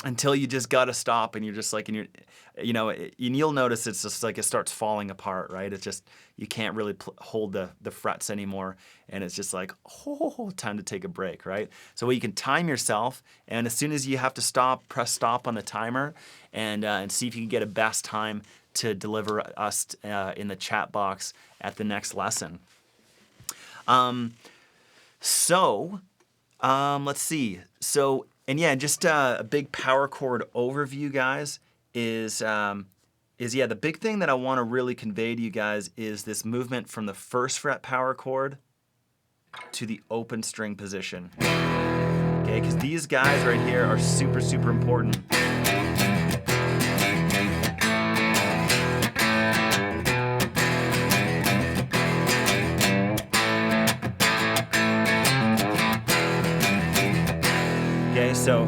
until you just got to stop, and you're just like, and you'll notice it's just like it starts falling apart, right? It's just, you can't really hold the frets anymore, and it's just like, oh, time to take a break, right? So you can time yourself, and as soon as you have to stop, press stop on the timer, and see if you can get a best time to deliver us in the chat box at the next lesson. Let's see. So, and yeah, just a big power chord overview, guys, is the big thing that I want to really convey to you guys is this movement from the 1st fret power chord to the open string position. Okay, because these guys right here are super, super important. Okay, so,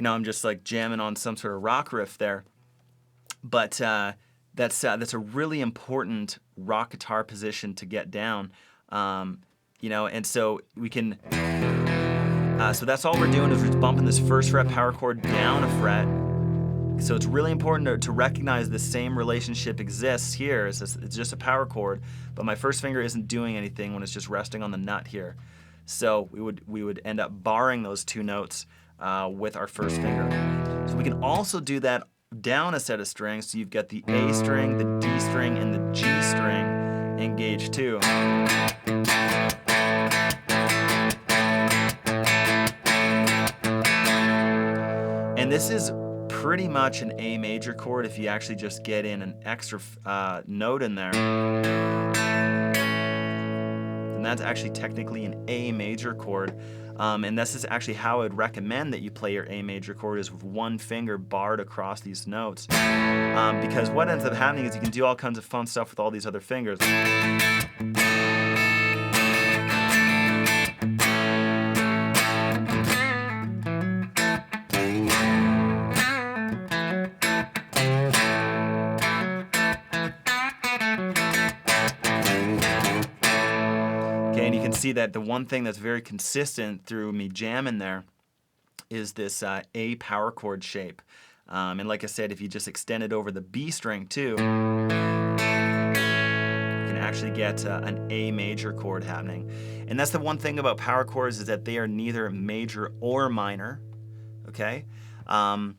I'm just like jamming on some sort of rock riff there. But that's a really important rock guitar position to get down. And so we can. So that's all we're doing is we're just bumping this first fret power chord down a fret. So it's really important to recognize the same relationship exists here. It's just a power chord, but my first finger isn't doing anything when it's just resting on the nut here. So we would end up barring those two notes with our first finger. So we can also do that down a set of strings. So you've got the A string, the D string, and the G string engaged too. And this is pretty much an A major chord if you actually just get in an extra note in there. And that's actually technically an A major chord. And this is actually how I'd recommend that you play your A major chord, is with one finger barred across these notes. Because what ends up happening is you can do all kinds of fun stuff with all these other fingers. Okay, and you can see that the one thing that's very consistent through me jamming there is this A power chord shape. And like I said, if you just extend it over the B string too, you can actually get an A major chord happening. And that's the one thing about power chords, is that they are neither major or minor. Okay, and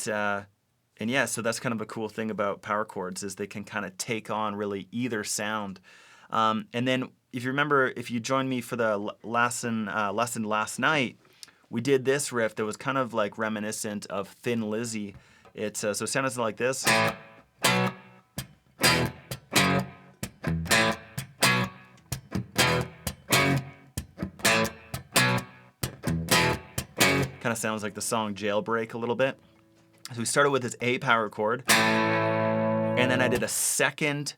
yeah, so that's kind of a cool thing about power chords, is they can kind of take on really either sound. And then if you remember, if you joined me for the lesson last night, we did this riff that was kind of like reminiscent of Thin Lizzy. It's so it sounded like this. Kind of sounds like the song Jailbreak a little bit. So we started with this A power chord, and then I did a second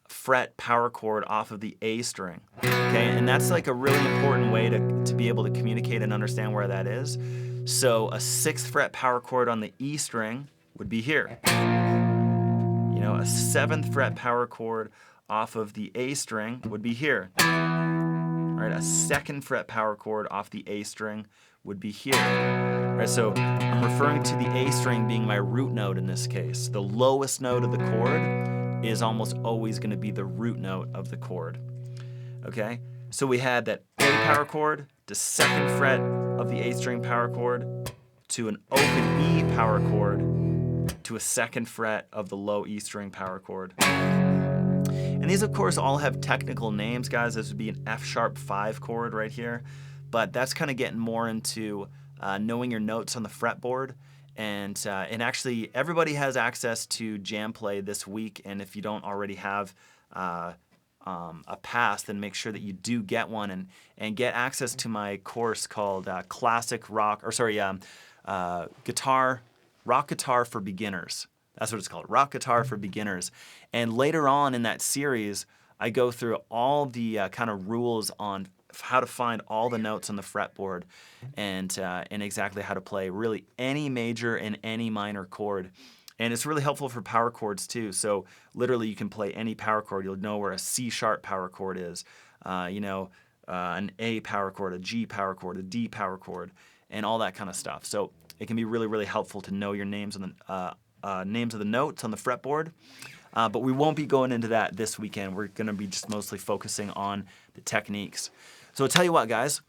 fret power chord off of the A string. Okay, and that's like a really important way to be able to communicate and understand where that is. So a 6th fret power chord on the E string would be here. You know, a 7th fret power chord off of the A string would be here. All right, a 2nd fret power chord off the A string would be here. All right, so I'm referring to the A string being my root note in this case. The lowest note of the chord is almost always going to be the root note of the chord. Okay, so we had that A power chord to 2nd fret of the A string power chord to an open E power chord to a 2nd fret of the low E string power chord. And these, of course, all have technical names, guys. This would be an F sharp 5 chord right here, but that's kind of getting more into knowing your notes on the fretboard. And actually, everybody has access to Jam Play this week. And if you don't already have a pass, then make sure that you do get one and get access to my course called Rock Guitar for Beginners. That's what it's called, Rock Guitar for Beginners. And later on in that series, I go through all the kind of rules on how to find all the notes on the fretboard and exactly how to play really any major and any minor chord. And it's really helpful for power chords too. So literally you can play any power chord. You'll know where a C sharp power chord is, an A power chord, a G power chord, a D power chord, and all that kind of stuff. So it can be really, really helpful to know your names on the names of the notes on the fretboard. But we won't be going into that this weekend. We're going to be just mostly focusing on the techniques. So I'll tell you what, guys.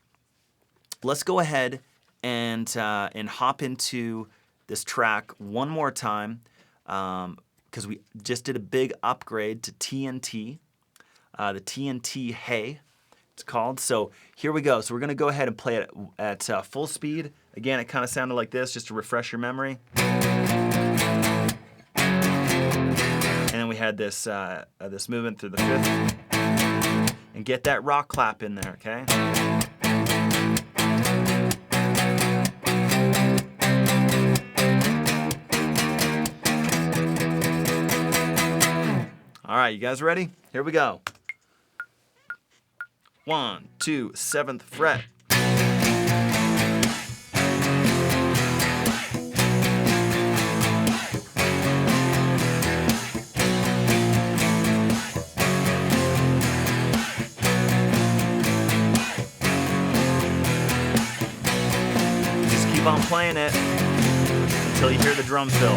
Let's go ahead and hop into this track one more time, because we just did a big upgrade to TNT, the TNT Hey, it's called. So here we go. So we're going to go ahead and play it at full speed. Again, it kind of sounded like this, just to refresh your memory. And then we had this this movement through the 5th. And get that rock clap in there, okay? All right, you guys ready? Here we go. 1, 2, 7th fret. until you hear the drum fill.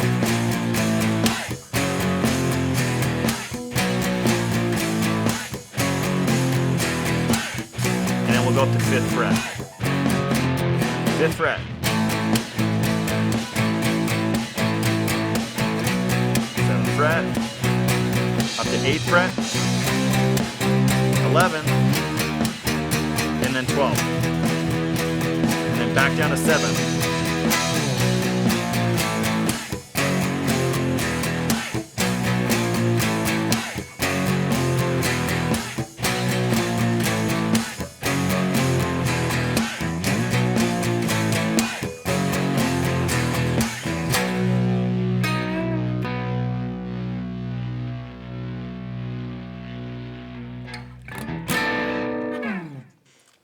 And then we'll go up to 5th fret. 5th fret. 7th fret. Up to 8th fret. 11. And then 12. And then back down to 7.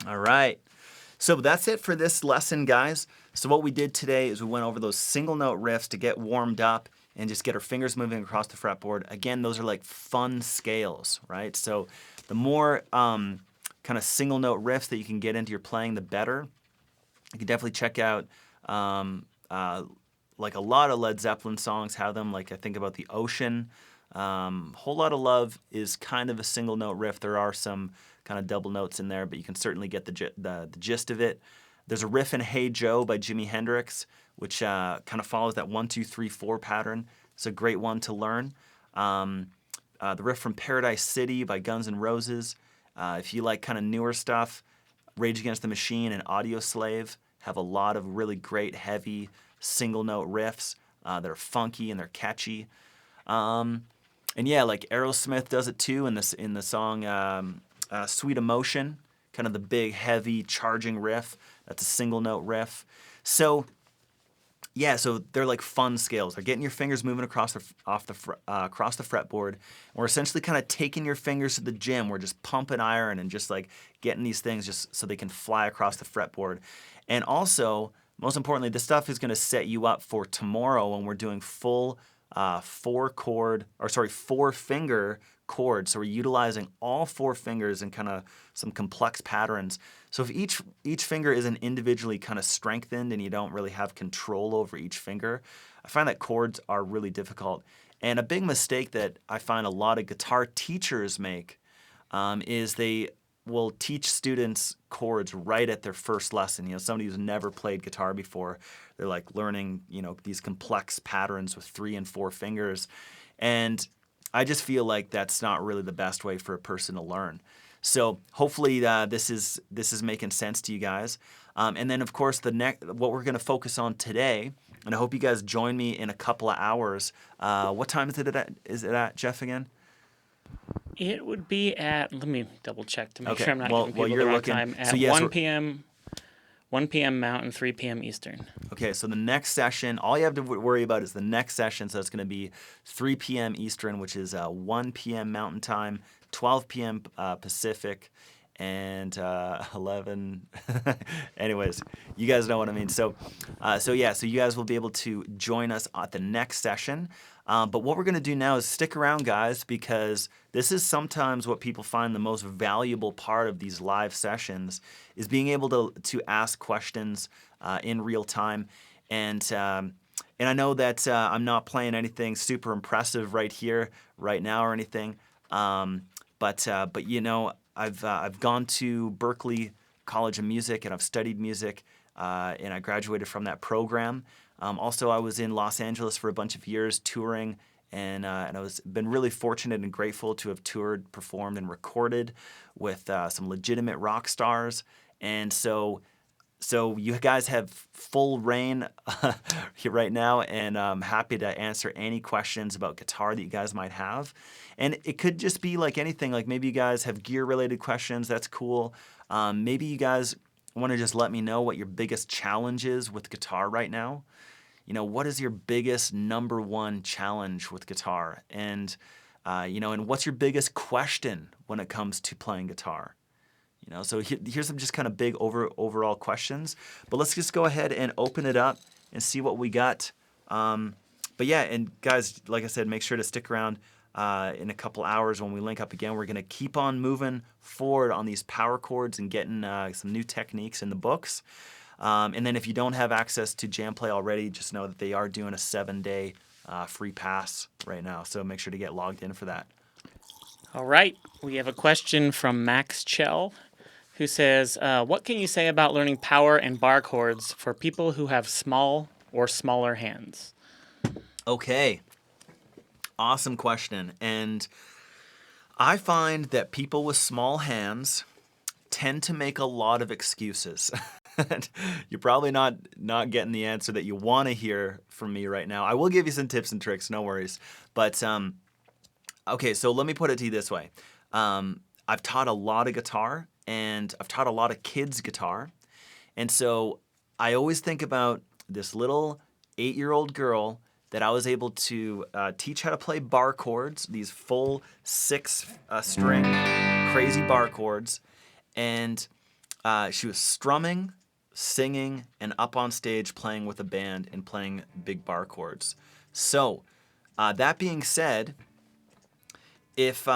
All right. So that's it for this lesson, guys. So what we did today is we went over those single note riffs to get warmed up and just get our fingers moving across the fretboard. Again, those are like fun scales, right? So the more kind of single note riffs that you can get into your playing, the better. You can definitely check out like a lot of Led Zeppelin songs have them. Like I think about The Ocean. Whole Lot of Love is kind of a single note riff. There are some kind of double notes in there, but you can certainly get the gist of it. There's a riff in Hey Joe by Jimi Hendrix, which kind of follows that 1, 2, 3, 4 pattern. It's a great one to learn. The riff from Paradise City by Guns N' Roses. If you like kind of newer stuff, Rage Against the Machine and Audioslave have a lot of really great, heavy, single note riffs that are funky and they're catchy. And yeah, like Aerosmith does it too in the song Sweet Emotion, kind of the big, heavy, charging riff. That's a single note riff. So yeah, so they're like fun scales. They're getting your fingers moving across the fretboard. And we're essentially kind of taking your fingers to the gym. We're just pumping iron and just like getting these things just so they can fly across the fretboard. And also, most importantly, this stuff is going to set you up for tomorrow when we're doing full 4-finger chords. So we're utilizing all 4 fingers in kind of some complex patterns. So if each finger isn't individually kind of strengthened and you don't really have control over each finger, I find that chords are really difficult. And a big mistake that I find a lot of guitar teachers make is they will teach students chords right at their first lesson. You know, somebody who's never played guitar before, they're like learning, you know, these complex patterns with 3 and 4 fingers. And I just feel like that's not really the best way for a person to learn. So hopefully this is making sense to you guys. And then of course what we're going to focus on today, and I hope you guys join me in a couple of hours. What time is it at, Jeff, again? It would be at, let me double check to make sure I'm not Well, giving people you're the wrong looking, time. At so yes, 1 p.m. 1 p.m. Mountain, 3 p.m. Eastern. Okay, so the next session, all you have to worry about is the next session. So it's going to be 3 p.m. Eastern, which is 1 p.m. Mountain Time, 12 p.m. Pacific, and 11. Anyways, you guys know what I mean. So you guys will be able to join us at the next session. But what we're going to do now is stick around, guys, because this is sometimes what people find the most valuable part of these live sessions is being able to ask questions in real time. And I know that I'm not playing anything super impressive right here, right now, or anything. But you know, I've gone to Berklee College of Music and I've studied music, and I graduated from that program. Also, I was in Los Angeles for a bunch of years touring, and I was been really fortunate and grateful to have toured, performed, and recorded with some legitimate rock stars. And so you guys have full reign right now, and I'm happy to answer any questions about guitar that you guys might have. And it could just be like anything, like maybe you guys have gear-related questions, that's cool. Maybe you guys want to just let me know what your biggest challenge is with guitar right now. You know, what is your biggest number one challenge with guitar? And, and what's your biggest question when it comes to playing guitar? You know, so here's some just kind of big overall questions. But let's just go ahead and open it up and see what we got. But yeah, and guys, like I said, make sure to stick around in a couple hours when we link up again. We're going to keep on moving forward on these power chords and getting some new techniques in the books. And then if you don't have access to Jam Play already, just know that they are doing a 7-day free pass right now. So make sure to get logged in for that. All right. We have a question from Max Chell, who says, what can you say about learning power and bar chords for people who have small or smaller hands? Okay. Awesome question. And I find that people with small hands tend to make a lot of excuses. You're probably not getting the answer that you want to hear from me right now. I will give you some tips and tricks, no worries. But okay, so let me put it to you this way. I've taught a lot of guitar, and I've taught a lot of kids guitar. And so I always think about this little 8-year-old girl that I was able to teach how to play bar chords, these full 6-string crazy bar chords. And she was strumming, singing, and up on stage playing with a band and playing big bar chords. So that being said, if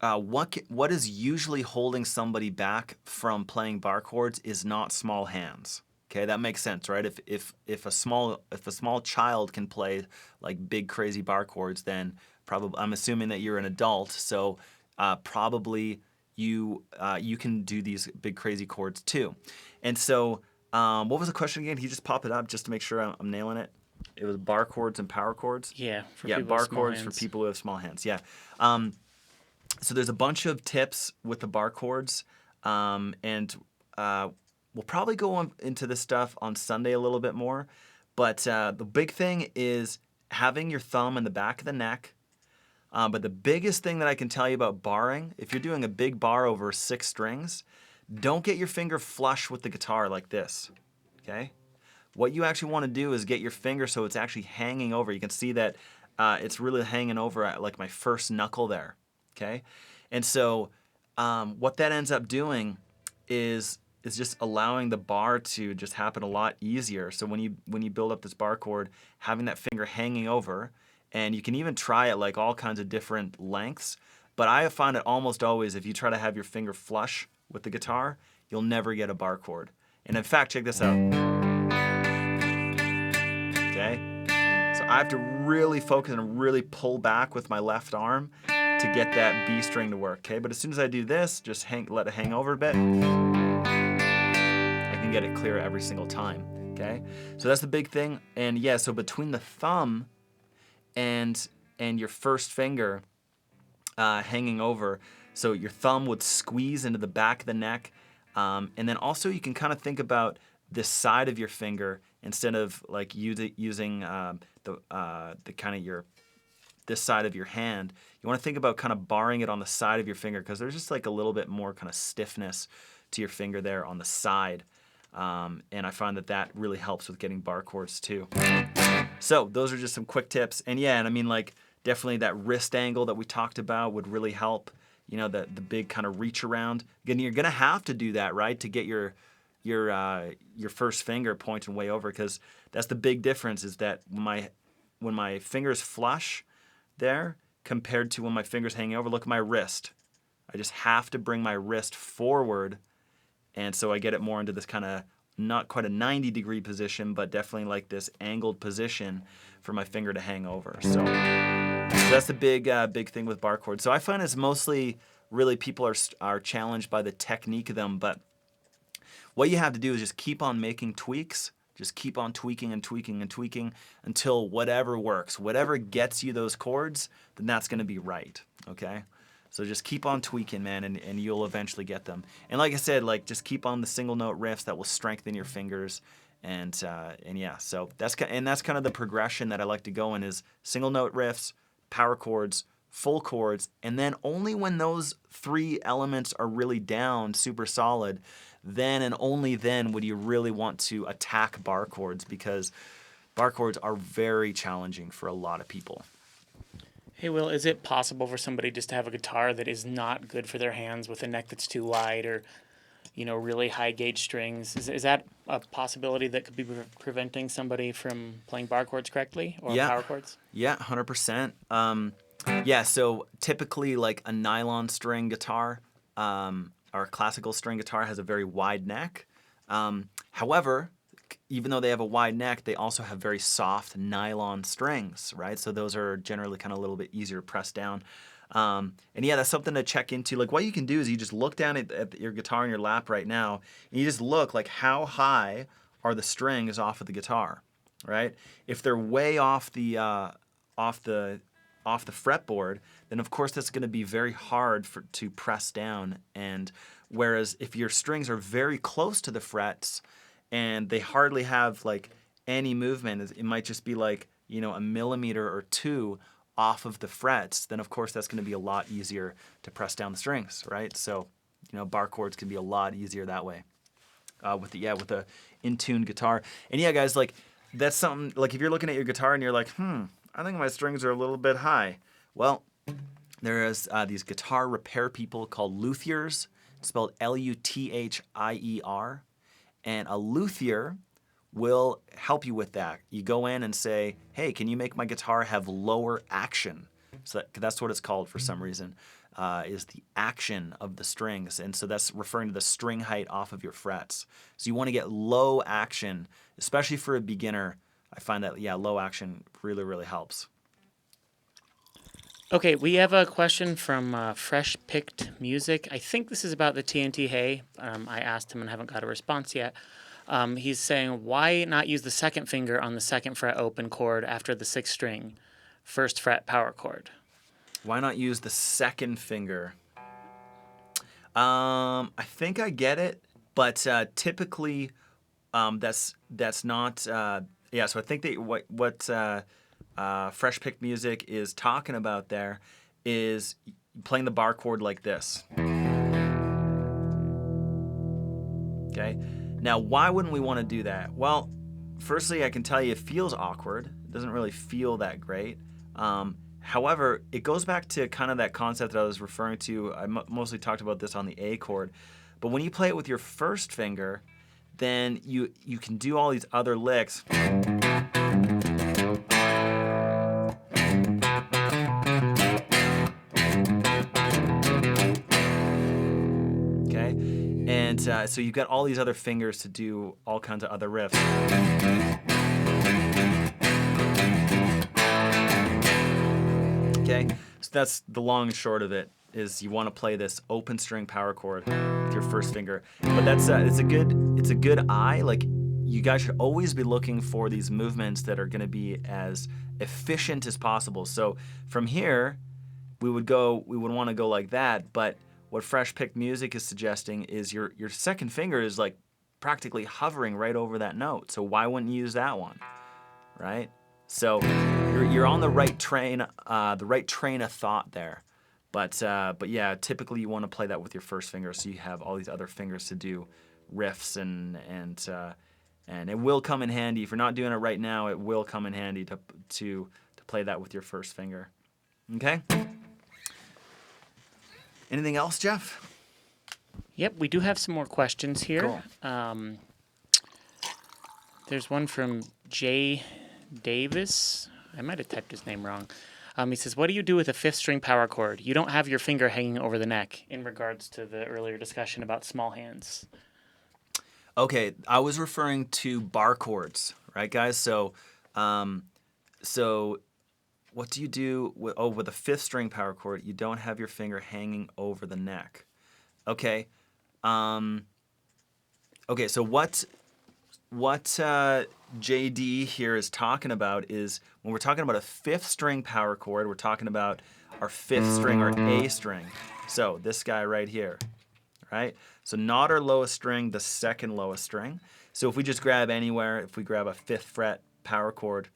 what is usually holding somebody back from playing bar chords is not small hands. Okay, that makes sense, right? If a small child can play like big crazy bar chords, then probably I'm assuming that you're an adult, so probably you can do these big crazy chords too. And so, what was the question again? Can you just pop it up just to make sure I'm nailing it? It was bar chords and power chords. Yeah, for Yeah, people bar with small chords for hands. people who have small hands. Yeah. So there's a bunch of tips with the bar chords, and we'll probably go into this stuff on Sunday a little bit more. But the big thing is having your thumb in the back of the neck. But the biggest thing that I can tell you about barring, if you're doing a big bar over 6 strings, don't get your finger flush with the guitar like this, okay? What you actually want to do is get your finger so it's actually hanging over. You can see that it's really hanging over at like my first knuckle there, okay? And so what that ends up doing is just allowing the bar to just happen a lot easier. So when you build up this bar chord, having that finger hanging over, and you can even try it like all kinds of different lengths. But I have found it almost always if you try to have your finger flush with the guitar, you'll never get a bar chord. And in fact, check this out. Okay? So I have to really focus and really pull back with my left arm to get that B string to work. Okay? But as soon as I do this, just let it hang over a bit, I can get it clear every single time. Okay? So that's the big thing. And yeah, so between the thumb and your first finger hanging over, so your thumb would squeeze into the back of the neck, and then also you can kind of think about this side of your finger instead of like using the kind of this side of your hand. You want to think about kind of barring it on the side of your finger because there's just like a little bit more kind of stiffness to your finger there on the side. And I find that really helps with getting bar chords too. So those are just some quick tips. And yeah, and I mean like definitely that wrist angle that we talked about would really help. You know, the big kind of reach around. Again, you're gonna have to do that, right, to get your first finger pointing way over, because that's the big difference is that when my fingers flush there compared to when my fingers hanging over, look at my wrist. I just have to bring my wrist forward, and so I get it more into this kind of not quite a 90-degree position, but definitely like this angled position for my finger to hang over. So that's the big thing with bar chords. So I find it's mostly really people are challenged by the technique of them, but what you have to do is just keep on making tweaks. Just keep on tweaking and tweaking and tweaking until whatever works. Whatever gets you those chords, then that's going to be right, okay? So just keep on tweaking, man, and you'll eventually get them. And like I said, like just keep on the single note riffs that will strengthen your fingers, and yeah. So that's kind of the progression that I like to go in is single note riffs, power chords, full chords, and then only when those 3 elements are really down, super solid, then and only then would you really want to attack bar chords, because bar chords are very challenging for a lot of people. Hey, Will, is it possible for somebody just to have a guitar that is not good for their hands with a neck that's too wide or, really high gauge strings? Is that a possibility that could be preventing somebody from playing bar chords correctly or Yeah. power chords? Yeah, 100%. Yeah, so typically like a nylon string guitar or a classical string guitar has a very wide neck. However, even though they have a wide neck, they also have very soft nylon strings, right? So those are generally kind of a little bit easier to press down. And yeah, that's something to check into. Like what you can do is you just look down at your guitar in your lap right now, and you just look like how high are the strings off of the guitar, right? If they're way off the fretboard, then of course that's going to be very hard to press down. And whereas if your strings are very close to the frets and they hardly have like any movement, it might just be like, you know, a millimeter or two off of the frets, then of course that's going to be a lot easier to press down the strings, right? So, you know, bar chords can be a lot easier that way with the in-tune guitar. And yeah, guys, like that's something like if you're looking at your guitar and you're like, I think my strings are a little bit high. Well, there is these guitar repair people called luthiers, spelled Luthier, and a luthier will help you with that. You go in and say, hey, can you make my guitar have lower action? So that's what it's called for some reason, is the action of the strings. And so that's referring to the string height off of your frets. So you want to get low action, especially for a beginner. I find that, yeah, low action really, really helps. Okay, we have a question from Fresh Picked Music. I think this is about the TNT Hey. I asked him and haven't got a response yet. He's saying, why not use the second finger on the second fret open chord after the sixth string, first fret power chord? Why not use the second finger? I think I get it, but typically that's not. Yeah, so I think that what Fresh Picked Music is talking about there is playing the bar chord like this. Okay. Now, why wouldn't we want to do that? Well, firstly, I can tell you it feels awkward. It doesn't really feel that great. However, it goes back to kind of that concept that I was referring to. I mostly talked about this on the A chord. But when you play it with your first finger, then you can do all these other licks. Okay? And so you've got all these other fingers to do all kinds of other riffs. Okay, so that's the long and short of it. Is you want to play this open string power chord with your first finger, but that's it's a good eye. Like you guys should always be looking for these movements that are going to be as efficient as possible. So from here, we would want to go like that. But what Fresh Picked Music is suggesting is your second finger is like practically hovering right over that note. So why wouldn't you use that one, right? So you're on the right train of thought there. But yeah, typically you want to play that with your first finger, so you have all these other fingers to do riffs and it will come in handy. If you're not doing it right now, it will come in handy to play that with your first finger. Okay. Anything else, Jeff? Yep, we do have some more questions here. Cool. There's one from Jay Davis. I might have typed his name wrong. He says, what do you do with a fifth string power chord? You don't have your finger hanging over the neck, in regards to the earlier discussion about small hands. Okay, I was referring to bar chords, right, guys? So what do you do with a fifth string power chord? You don't have your finger hanging over the neck. Okay. Okay, so what JD here is talking about is when we're talking about a fifth string power chord, we're talking about our fifth string, our A string. So this guy right here, right? So not our lowest string, the second lowest string. So if we just grab anywhere, if we grab a fifth fret power chord,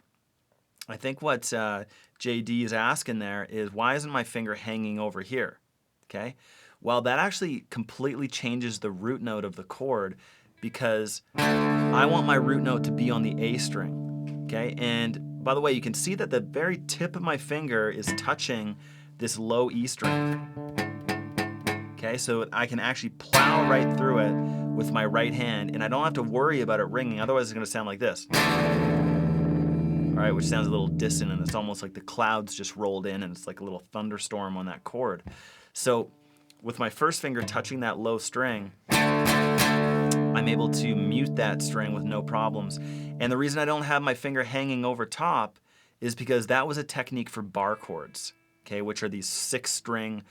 I think what JD is asking there is, why isn't my finger hanging over here? Okay? Well, that actually completely changes the root note of the chord, because I want my root note to be on the A string, okay? And by the way, you can see that the very tip of my finger is touching this low E string, okay? So I can actually plow right through it with my right hand, and I don't have to worry about it ringing, otherwise it's gonna sound like this. All right, which sounds a little distant, and it's almost like the clouds just rolled in, and it's like a little thunderstorm on that chord. So with my first finger touching that low string, I'm able to mute that string with no problems. And the reason I don't have my finger hanging over top is because that was a technique for bar chords, okay, which are these 6-string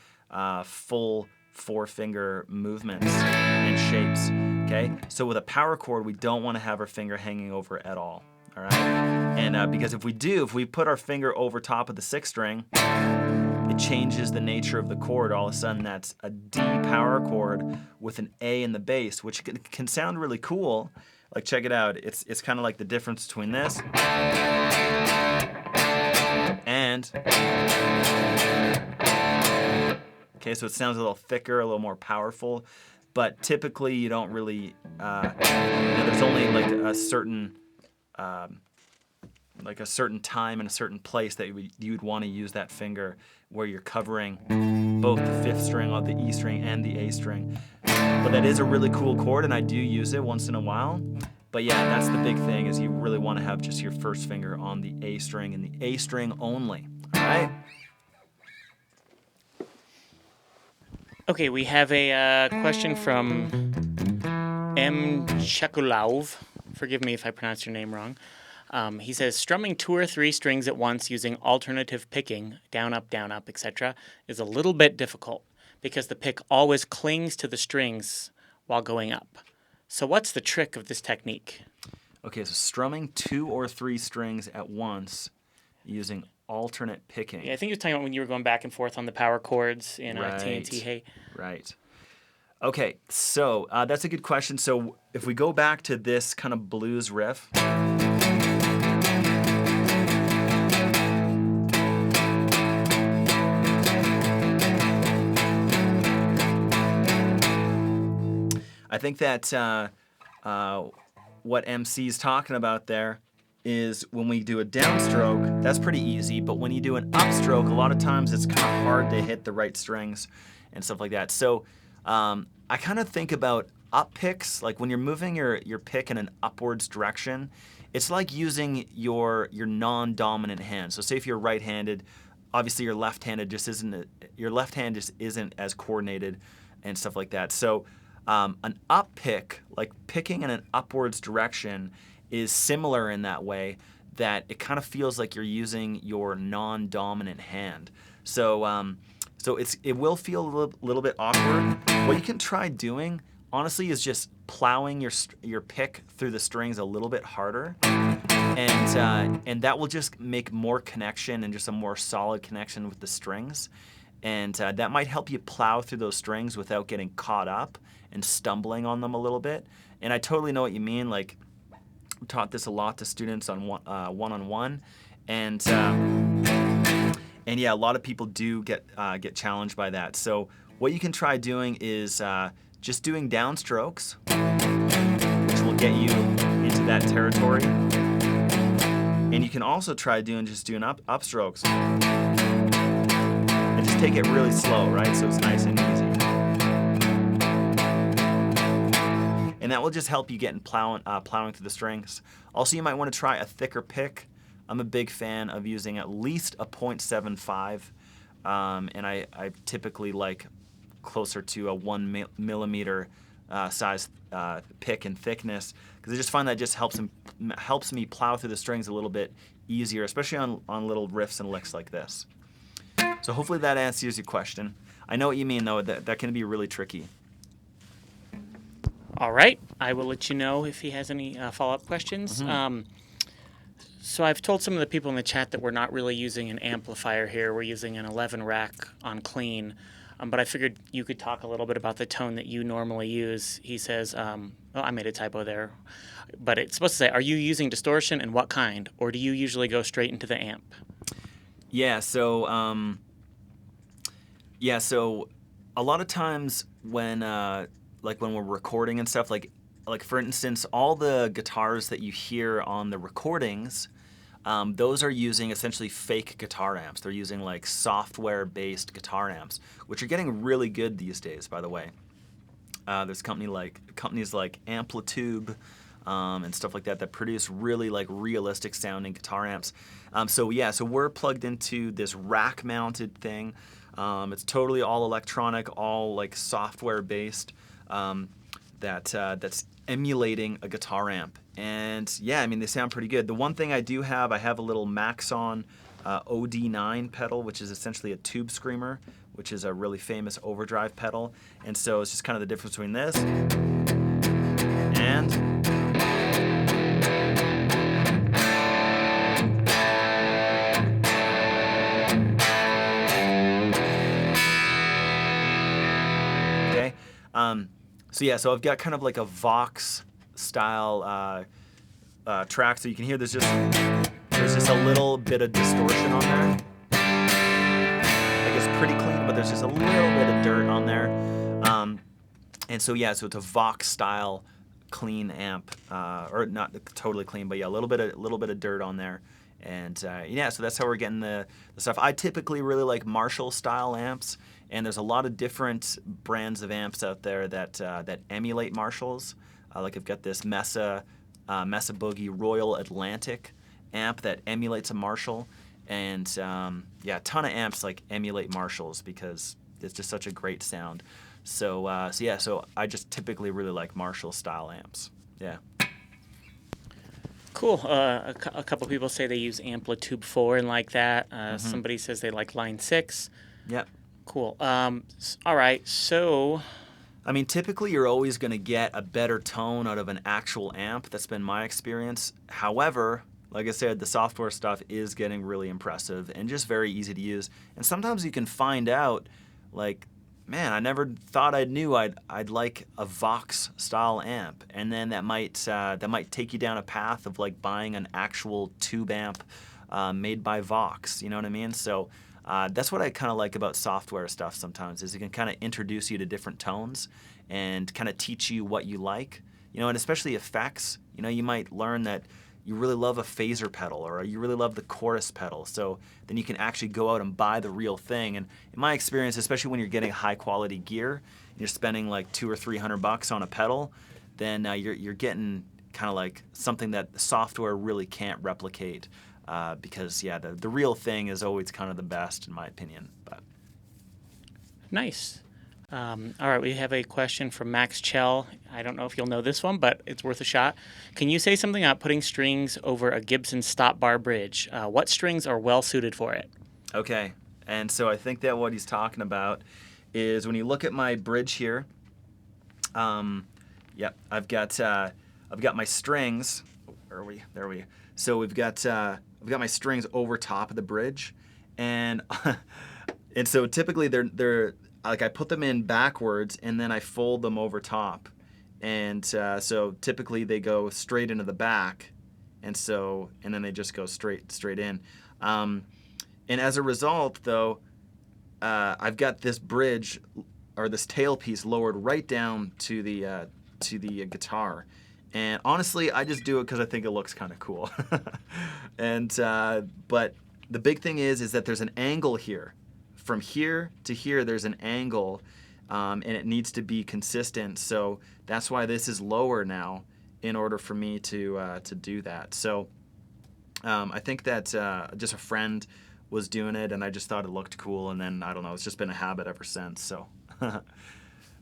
full 4-finger movements and shapes, okay? So with a power chord, we don't want to have our finger hanging over at all right? And because if we put our finger over top of the 6th string, it changes the nature of the chord. All of a sudden, that's a D power chord with an A in the bass, which can sound really cool. Like, check it out. It's kind of like the difference between this and... Okay, so it sounds a little thicker, a little more powerful, but typically you don't really... there's only like a certain... like a certain time and a certain place that you'd want to use that finger where you're covering both the 5th string on the E string and the A string. But that is a really cool chord, and I do use it once in a while. But yeah, that's the big thing, is you really want to have just your 1st finger on the A string and the A string only, all right? Okay, we have a question from M. Chekulov. Forgive me if I pronounce your name wrong. He says, strumming 2 or 3 strings at once using alternative picking, down, up, etc., is a little bit difficult because the pick always clings to the strings while going up. So what's the trick of this technique? Okay, so strumming 2 or 3 strings at once using alternate picking. Yeah, I think he was talking about when you were going back and forth on the power chords in Right. TNT Hey. Right. Okay, so that's a good question. So if we go back to this kind of blues riff... I think that what MC's talking about there is when we do a downstroke, that's pretty easy, but when you do an upstroke, a lot of times it's kind of hard to hit the right strings and stuff like that. So I kind of think about up picks, like when you're moving your pick in an upwards direction, it's like using your non-dominant hand. So say if you're right-handed, obviously your left hand just isn't as coordinated and stuff like that. So an up pick, like picking in an upwards direction, is similar in that way, that it kind of feels like you're using your non-dominant hand. So it will feel a little bit awkward. What you can try doing, honestly, is just plowing your pick through the strings a little bit harder, and that will just make more connection and just a more solid connection with the strings. And that might help you plow through those strings without getting caught up and stumbling on them a little bit. And I totally know what you mean. Like, I've taught this a lot to students on one-on-one, and yeah, a lot of people do get challenged by that. So what you can try doing is just doing downstrokes, which will get you into that territory. And you can also try doing upstrokes. And just take it really slow, right? So it's nice and easy. And that will just help you get plowing through the strings. Also, you might want to try a thicker pick. I'm a big fan of using at least a 0.75, and I typically like closer to a 1 millimeter size pick and thickness, because I just find that just helps me plow through the strings a little bit easier, especially on little riffs and licks like this. So hopefully that answers your question. I know what you mean, though, that can be really tricky. All right. I will let you know if he has any follow-up questions. Mm-hmm. So I've told some of the people in the chat that we're not really using an amplifier here. We're using an 11 rack on clean. But I figured you could talk a little bit about the tone that you normally use. He says, oh, I made a typo there. But it's supposed to say, are you using distortion and what kind? Or do you usually go straight into the amp? Yeah, so a lot of times when we're recording and stuff, like for instance, all the guitars that you hear on the recordings, those are using essentially fake guitar amps. They're using like software-based guitar amps, which are getting really good these days, by the way. There's companies like Amplitude and stuff like that produce really like realistic sounding guitar amps. So we're plugged into this rack-mounted thing. It's totally all electronic, all like software-based. that's emulating a guitar amp. And yeah, I mean, they sound pretty good. The one thing I do have, I have a little Maxon OD9 pedal, which is essentially a tube screamer, which is a really famous overdrive pedal. And so it's just kind of the difference between this and okay. So yeah, so I've got kind of like a Vox style track, so you can hear there's just a little bit of distortion on there. Like it's pretty clean, but there's just a little bit of dirt on there. And so yeah, so it's a Vox style clean amp, or not totally clean, but yeah, a little bit of dirt on there. And yeah, so that's how we're getting the stuff. I typically really like Marshall style amps, and there's a lot of different brands of amps out there that emulate Marshalls. Like I've got this Mesa Boogie Royal Atlantic amp that emulates a Marshall, and yeah, a ton of amps like emulate Marshalls because it's just such a great sound. So yeah, so I just typically really like Marshall style amps. Yeah. Cool. A couple people say they use Amplitude 4 and like that. Somebody says they like Line 6. Yep. Cool. All right. So, I mean, typically you're always going to get a better tone out of an actual amp. That's been my experience. However, like I said, the software stuff is getting really impressive and just very easy to use. And sometimes you can find out, like, man, I never thought I knew I'd like a Vox style amp, and then that might take you down a path of like buying an actual tube amp made by Vox. You know what I mean? So that's what I kind of like about software stuff sometimes, is it can kind of introduce you to different tones and kind of teach you what you like. You know, and especially effects. You know, you might learn that you really love a phaser pedal, or you really love the chorus pedal. So then you can actually go out and buy the real thing. And in my experience, especially when you're getting high quality gear, and you're spending like $200 or $300 on a pedal, then you're getting kind of like something that the software really can't replicate. Because yeah, the real thing is always kind of the best in my opinion. But nice. All right, we have a question from Max Chell. I don't know if you'll know this one, but it's worth a shot. Can you say something about putting strings over a Gibson stop bar bridge? What strings are well suited for it? okay, and so I think that what he's talking about is when you look at my bridge here. Yep, I've got my strings. Where are we? There we. So we've got my strings over top of the bridge, and and so typically they're like I put them in backwards and then I fold them over top, and so typically they go straight into the back, and then they just go straight in, and as a result though, I've got this bridge or this tailpiece lowered right down to the guitar. And honestly, I just do it because I think it looks kind of cool. And but the big thing is that there's an angle here. From here to here, there's an angle, and it needs to be consistent. So that's why this is lower now, in order for me to do that. So I think that just a friend was doing it, and I just thought it looked cool. And then I don't know, it's just been a habit ever since. So.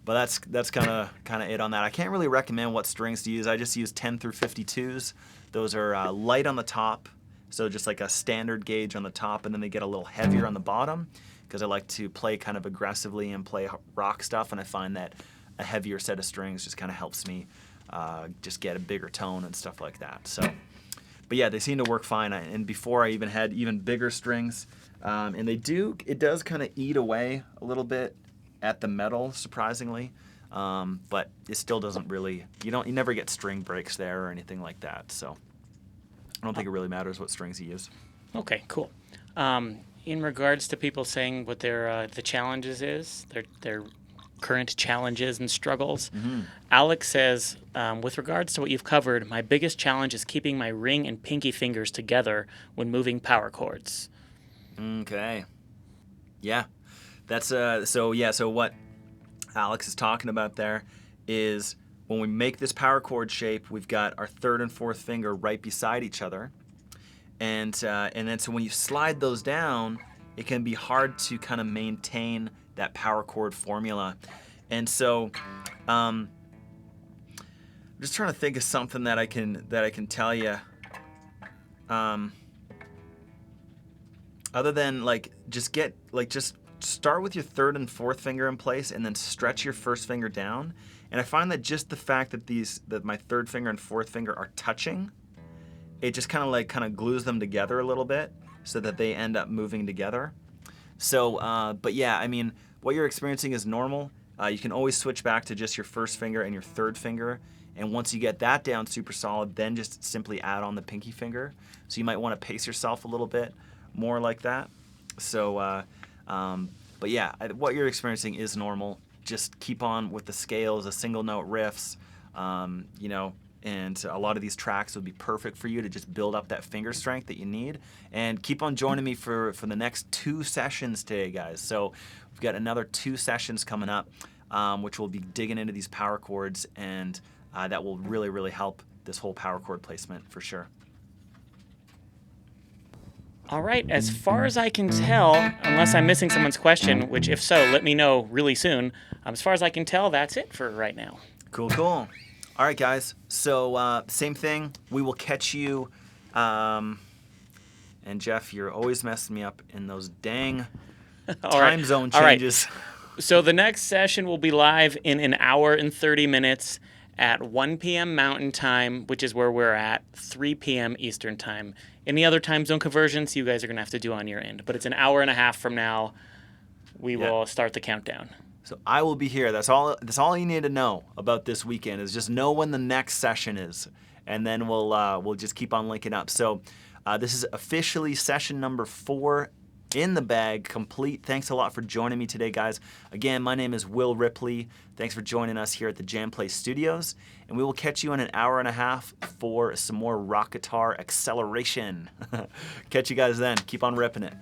But that's kind of it on that. I can't really recommend what strings to use. I just use 10 through 52s. Those are light on the top, so just like a standard gauge on the top, and then they get a little heavier on the bottom because I like to play kind of aggressively and play rock stuff, and I find that a heavier set of strings just kind of helps me just get a bigger tone and stuff like that. So, but yeah, they seem to work fine. And before I even had even bigger strings, and it does kind of eat away a little bit at the metal, surprisingly, but it still doesn't really. You never get string breaks there or anything like that. So I don't think it really matters what strings you use. Okay, cool. In regards to people saying what their the challenges is, their current challenges and struggles, Alex says, with regards to what you've covered, my biggest challenge is keeping my ring and pinky fingers together when moving power chords. Okay. Yeah. That's so what Alex is talking about there is when we make this power chord shape, we've got our third and fourth finger right beside each other, and then so when you slide those down, it can be hard to kind of maintain that power chord formula, and so I'm just trying to think of something that I can tell you. Other than like just start with your third and fourth finger in place and then stretch your first finger down. And I find that just the fact that my third finger and fourth finger are touching, it just kind of glues them together a little bit so that they end up moving together. So, but yeah, I mean, what you're experiencing is normal. You can always switch back to just your first finger and your third finger. And once you get that down super solid, then just simply add on the pinky finger. So you might want to pace yourself a little bit more like that. So, but yeah, what you're experiencing is normal. Just keep on with the scales, the single note riffs, you know, and a lot of these tracks would be perfect for you to just build up that finger strength that you need. And keep on joining me for the next 2 sessions today, guys. So we've got another 2 sessions coming up, which will be digging into these power chords, and that will really, really help this whole power chord placement for sure. All right, as far as I can tell, unless I'm missing someone's question, which if so, let me know really soon. As far as I can tell, that's it for right now. Cool, cool. All right, guys. So same thing. We will catch you. And Jeff, you're always messing me up in those dang time zone changes. All right. So the next session will be live in an hour and 30 minutes at 1 p.m. Mountain Time, which is where we're at, 3 p.m. Eastern Time. Any other time zone conversions you guys are going to have to do on your end. But it's an hour and a half from now. We will start the countdown. So I will be here. That's all you need to know about this weekend is just know when the next session is. And then we'll just keep on linking up. So this is officially session number 4 in the bag, complete. Thanks a lot for joining me today, guys. Again, my name is Will Ripley. Thanks for joining us here at the Jam Place Studios. And we will catch you in an hour and a half for some more rock guitar acceleration. Catch you guys then. Keep on ripping it.